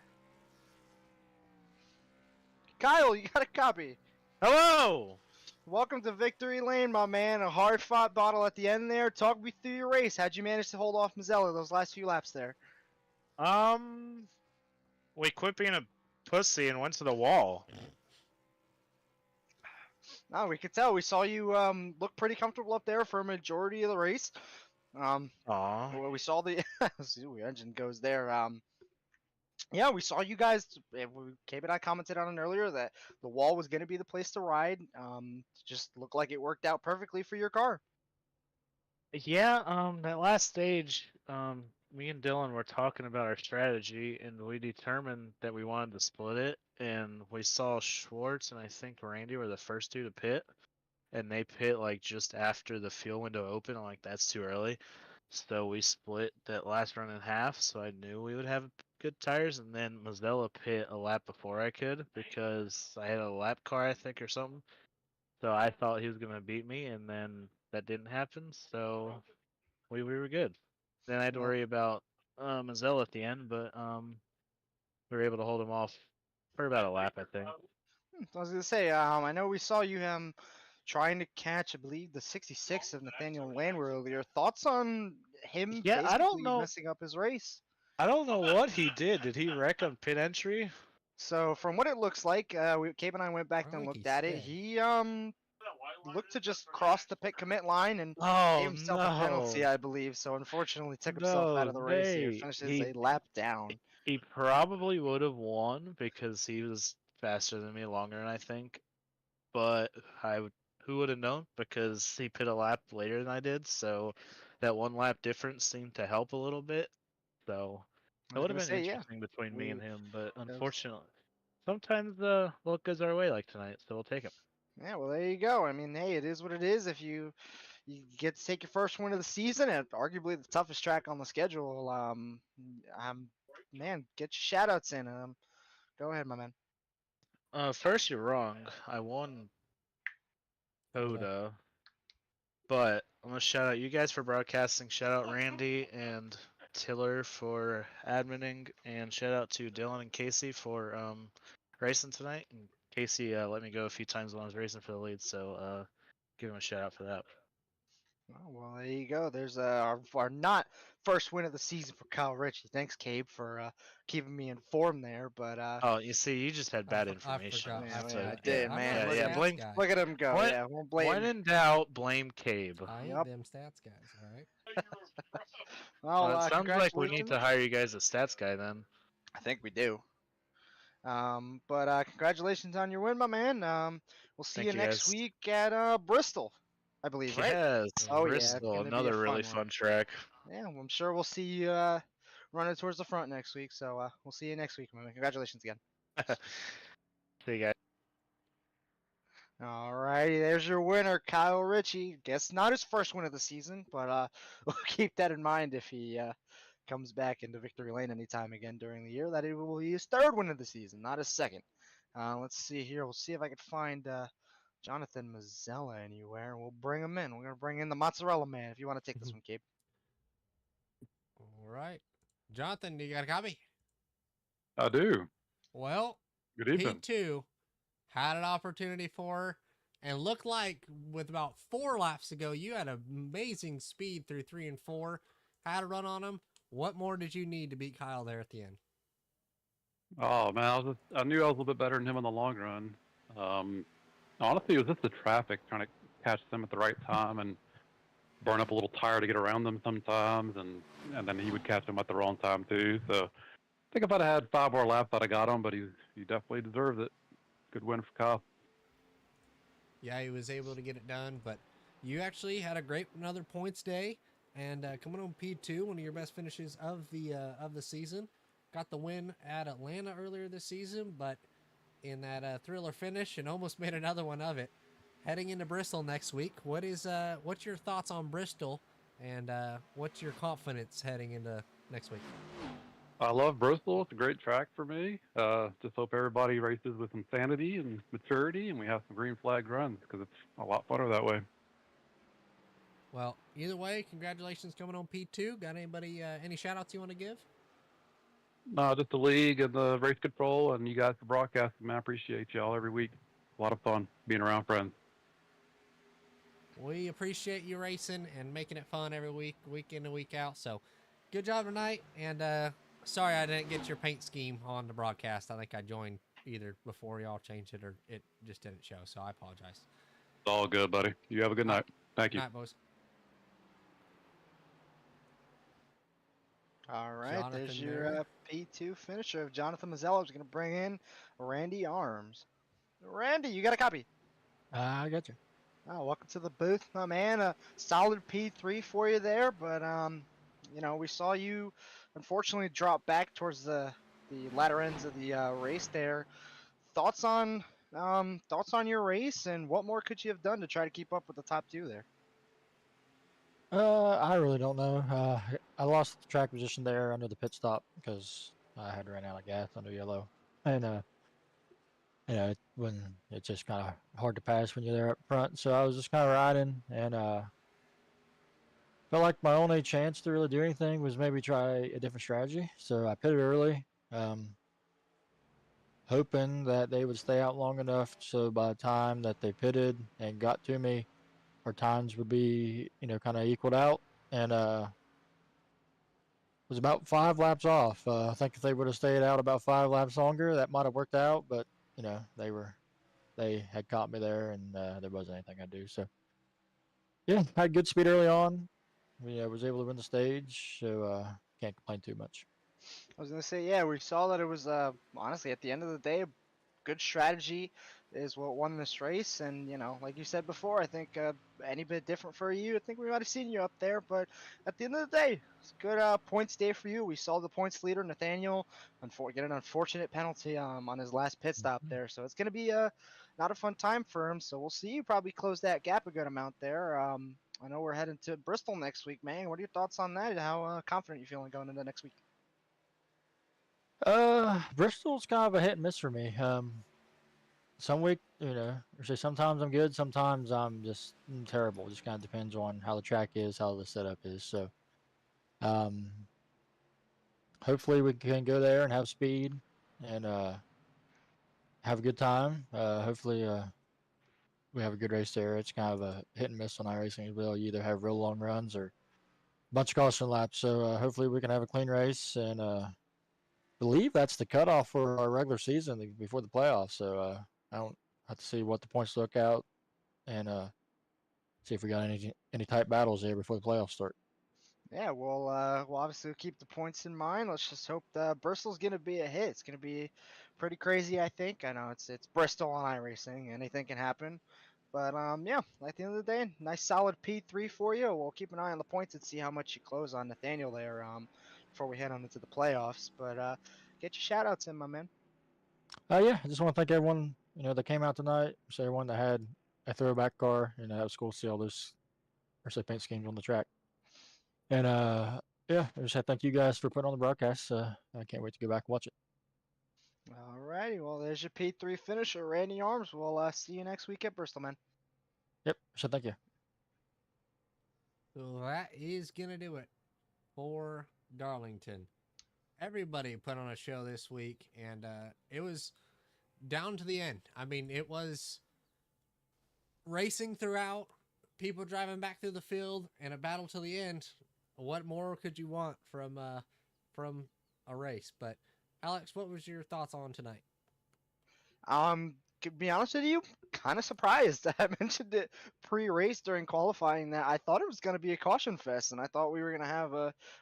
Kyle, you got a copy. Hello! welcome to Victory Lane, my man. A hard-fought battle at the end there. Talk me through your race. How'd you manage to hold off Mazzella those last few laps there? We quit being a pussy and went to the wall. No, we could tell. We saw you look pretty comfortable up there for a majority of the race. Aw. Well, we saw the see, the engine goes there. Yeah, we saw you guys. Cabe and I commented on it earlier that the wall was going to be the place to ride. Just looked like it worked out perfectly for your car. Yeah, that last stage, me and Dylan were talking about our strategy, and we determined that we wanted to split it. And we saw Schwartz and I think Randy were the first two to pit, and they pit like just after the fuel window opened. I'm like, that's too early. So we split that last run in half, so I knew we would have good tires. And then Mazzella pit a lap before I could because I had a lap car, I think, or something. So I thought he was gonna beat me, and then that didn't happen. So we were good. Then I had to Well, worry about Mazzella at the end, but we were able to hold him off for about a lap, I think. I was gonna say, I know we saw you trying to catch, I believe, the 66 of Nathaniel Landwehr earlier. Thoughts on him Yeah, I don't basically know. messing up his race? I don't know what he did. Did he wreck on pit entry? So from what it looks like, Cabe and I went back I and think looked he at it. sped. He looked to just cross the pit commit line and gave Oh himself a penalty, no, I believe. So unfortunately, took himself out no, of the race here. Nate. Finishes a lap down. He probably would have won because he was faster than me longer than I think. But who would have known? Because he pit a lap later than I did, so that one lap difference seemed to help a little bit. So I it was would have gonna been say, yeah. interesting between me and him, but That was- unfortunately, sometimes luck goes our way like tonight, so we'll take it. Yeah, well, there you go. I mean, hey, it is what it is. If you get to take your first win of the season at arguably the toughest track on the schedule, man, get your shout outs in. Go ahead, my man. First, you're wrong. I won Coda, but I'm gonna shout out you guys for broadcasting. Shout out Randy and Tiller for adminning, and shout out to Dylan and Casey for racing tonight. And Casey let me go a few times when I was racing for the lead, so give him a shout out for that. Oh, well, there you go. There's our not first win of the season for Kyle Ritchie. Thanks, Cabe, for keeping me informed there. But Oh, you see, you just had bad information. forgot. yeah, so, I did, I'm man. not a Yeah, stats blame. guy. Look at him go. When- Yeah, won't blame. When in doubt, blame Cabe. I ain't Yup. them stats guys, all right? Well, Well, it sounds like we need congratulations. to hire you guys as stats guy then. I think we do. But congratulations on your win, my man. We'll see Thank you you, next guys. week at Bristol, I believe, right? Yes, Oh, yeah, it's Bristol, gonna be a another fun really one. fun track. Yeah, well, I'm sure we'll see you running towards the front next week. So we'll see you next week, my man. Congratulations again. See you guys. All righty, there's your winner, Kyle Ritchie. Guess not his first win of the season, but we'll keep that in mind if he comes back into victory lane anytime again during the year. That it will be his third win of the season, not his second. Let's see here. We'll see if I can find Jonathan Mazzella anywhere. We'll bring him in. We're gonna bring in the mozzarella man. If you want to take this one, Cabe. All right. Jonathan, do you got a copy? I do. Well, Good evening. P2 had an opportunity for her, and looked like with about 4 laps to go, you had amazing speed through 3 and 4. Had a run on him. What more did you need to beat Kyle there at the end? Oh man, I knew I was a little bit better than him in the long run. Honestly, it was just the traffic trying to catch them at the right time and burn up a little tire to get around them sometimes, and then he would catch them at the wrong time too. So I think if I'd had 5 more laps, I'd have got him, but he definitely deserved it. Good win for Kyle. Yeah, he was able to get it done, but you actually had a great another points day, and coming on P2, one of your best finishes of the season. Got the win at Atlanta earlier this season, but in that thriller finish, and almost made another one of it. Heading into Bristol next week, what's your thoughts on Bristol, and what's your confidence heading into next week? I love Bristol. It's a great track for me. Just hope everybody races with insanity and maturity, and we have some green flag runs because it's a lot funner that way. Well, either way, congratulations coming on P2. Got anybody, any shout outs you want to give? No, just the league and the race control and you guys for broadcasting, man. I appreciate y'all every week. A lot of fun being around friends. we appreciate you racing and making it fun every week in and week out. So good job tonight. And sorry I didn't get your paint scheme on the broadcast. I think I joined either before y'all changed it or it just didn't show. So I apologize. It's all good, buddy. You have a good night. Thank you. Good night, boys. All right, Jonathan there's there. your P2 finisher of Jonathan Mazzello. Is going to bring in Randy Arms. Randy, you got a copy? I got you. Oh, welcome to the booth, my man. A solid P3 for you there, but you know, we saw you unfortunately drop back towards the latter ends of the race there. Thoughts on your race, and what more could you have done to try to keep up with the top two there? I really don't know. I lost the track position there under the pit stop because I had ran out of gas under yellow, and you know, when it's just kind of hard to pass when you're there up front. So I was just kind of riding, and felt like my only chance to really do anything was maybe try a different strategy. So I pitted early, hoping that they would stay out long enough so by the time that they pitted and got to me, our times would be, you know, kind of equaled out. And was about 5 laps off. I think if they would have stayed out about 5 laps longer, that might have worked out. But you know, they had caught me there, and there wasn't anything I do. So yeah, had good speed early on. We was able to win the stage, so can't complain too much. I was gonna say, yeah, we saw that it was honestly at the end of the day, good strategy is what won this race, and you know, like you said before, I think any bit different for you, I think we might have seen you up there, but at the end of the day, it's a good points day for you. We saw the points leader Nathaniel get an unfortunate penalty on his last pit stop there, so it's gonna be not a fun time for him. So we'll see you probably close that gap a good amount there. I know we're heading to Bristol next week, man. What are your thoughts on that? How confident you feeling going into next week? Bristol's kind of a hit and miss for me. Some week, you know, or say sometimes I'm good, sometimes I'm just terrible. It just kind of depends on how the track is, how the setup is. So, um, hopefully we can go there and have speed and have a good time. Hopefully we have a good race there. It's kind of a hit and miss on iRacing as well. You either have real long runs or a bunch of caution laps. So hopefully we can have a clean race and believe that's the cutoff for our regular season before the playoffs. So I don't have to see what the points look out and see if we got any tight battles there before the playoffs start. Yeah, we'll obviously keep the points in mind. Let's just hope Bristol's gonna be a hit. It's gonna be pretty crazy, I think. I know it's Bristol on iRacing. Anything can happen. But yeah, at the end of the day, nice solid P3 for you. We'll keep an eye on the points and see how much you close on Nathaniel there before we head on into the playoffs. But get your shout outs in, my man. Yeah, I just want to thank everyone, you know, that came out tonight. So everyone that had a throwback car, and that was cool to see all those paint schemes on the track. And yeah, I just thank you guys for putting on the broadcast. I can't wait to go back and watch it. Alrighty, well there's your P3 finisher, Randy Arms. We'll see you next week at Bristol, man. Yep, so thank you. So that is going to do it for Darlington. Everybody put on a show this week, and it was down to the end. I mean, it was racing throughout, people driving back through the field, and a battle to the end. What more could you want from a race? But Alex, what was your thoughts on tonight? To be honest with you, kind of surprised. I mentioned it pre-race during qualifying that I thought it was going to be a caution fest, and I thought we were going to have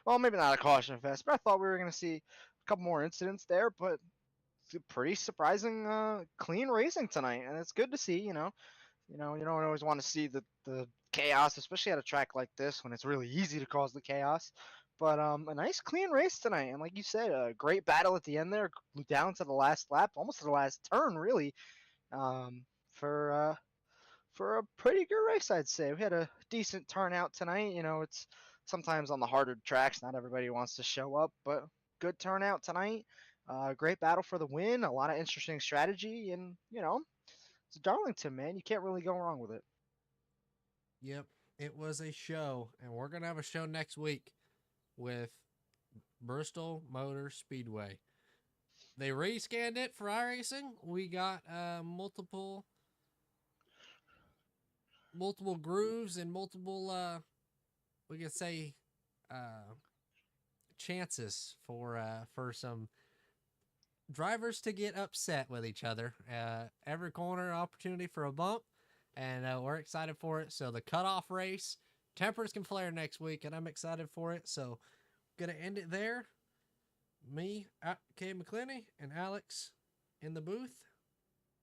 well, maybe not a caution fest, but I thought we were going to see a couple more incidents there. But it's a pretty surprising, clean racing tonight, and it's good to see. You don't always want to see the chaos, especially at a track like this when it's really easy to cause the chaos. But a nice clean race tonight, and like you said, a great battle at the end there, down to the last lap, almost to the last turn, really. For a pretty good race, I'd say. We had a decent turnout tonight. You know, it's sometimes on the harder tracks, not everybody wants to show up, but good turnout tonight. Great battle for the win. A lot of interesting strategy, and you know, it's Darlington, man. You can't really go wrong with it. Yep, it was a show, and we're gonna have a show next week with Bristol Motor Speedway. They rescanned it for iRacing. We got multiple multiple grooves and multiple we could say chances for some drivers to get upset with each other. Every corner opportunity for a bump, and we're excited for it. So the cutoff race, tempers can flare next week, and I'm excited for it. So gonna end it there. Me, Kay McClenny, and Alex in the booth,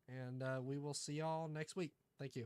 and we will see y'all next week. Thank you.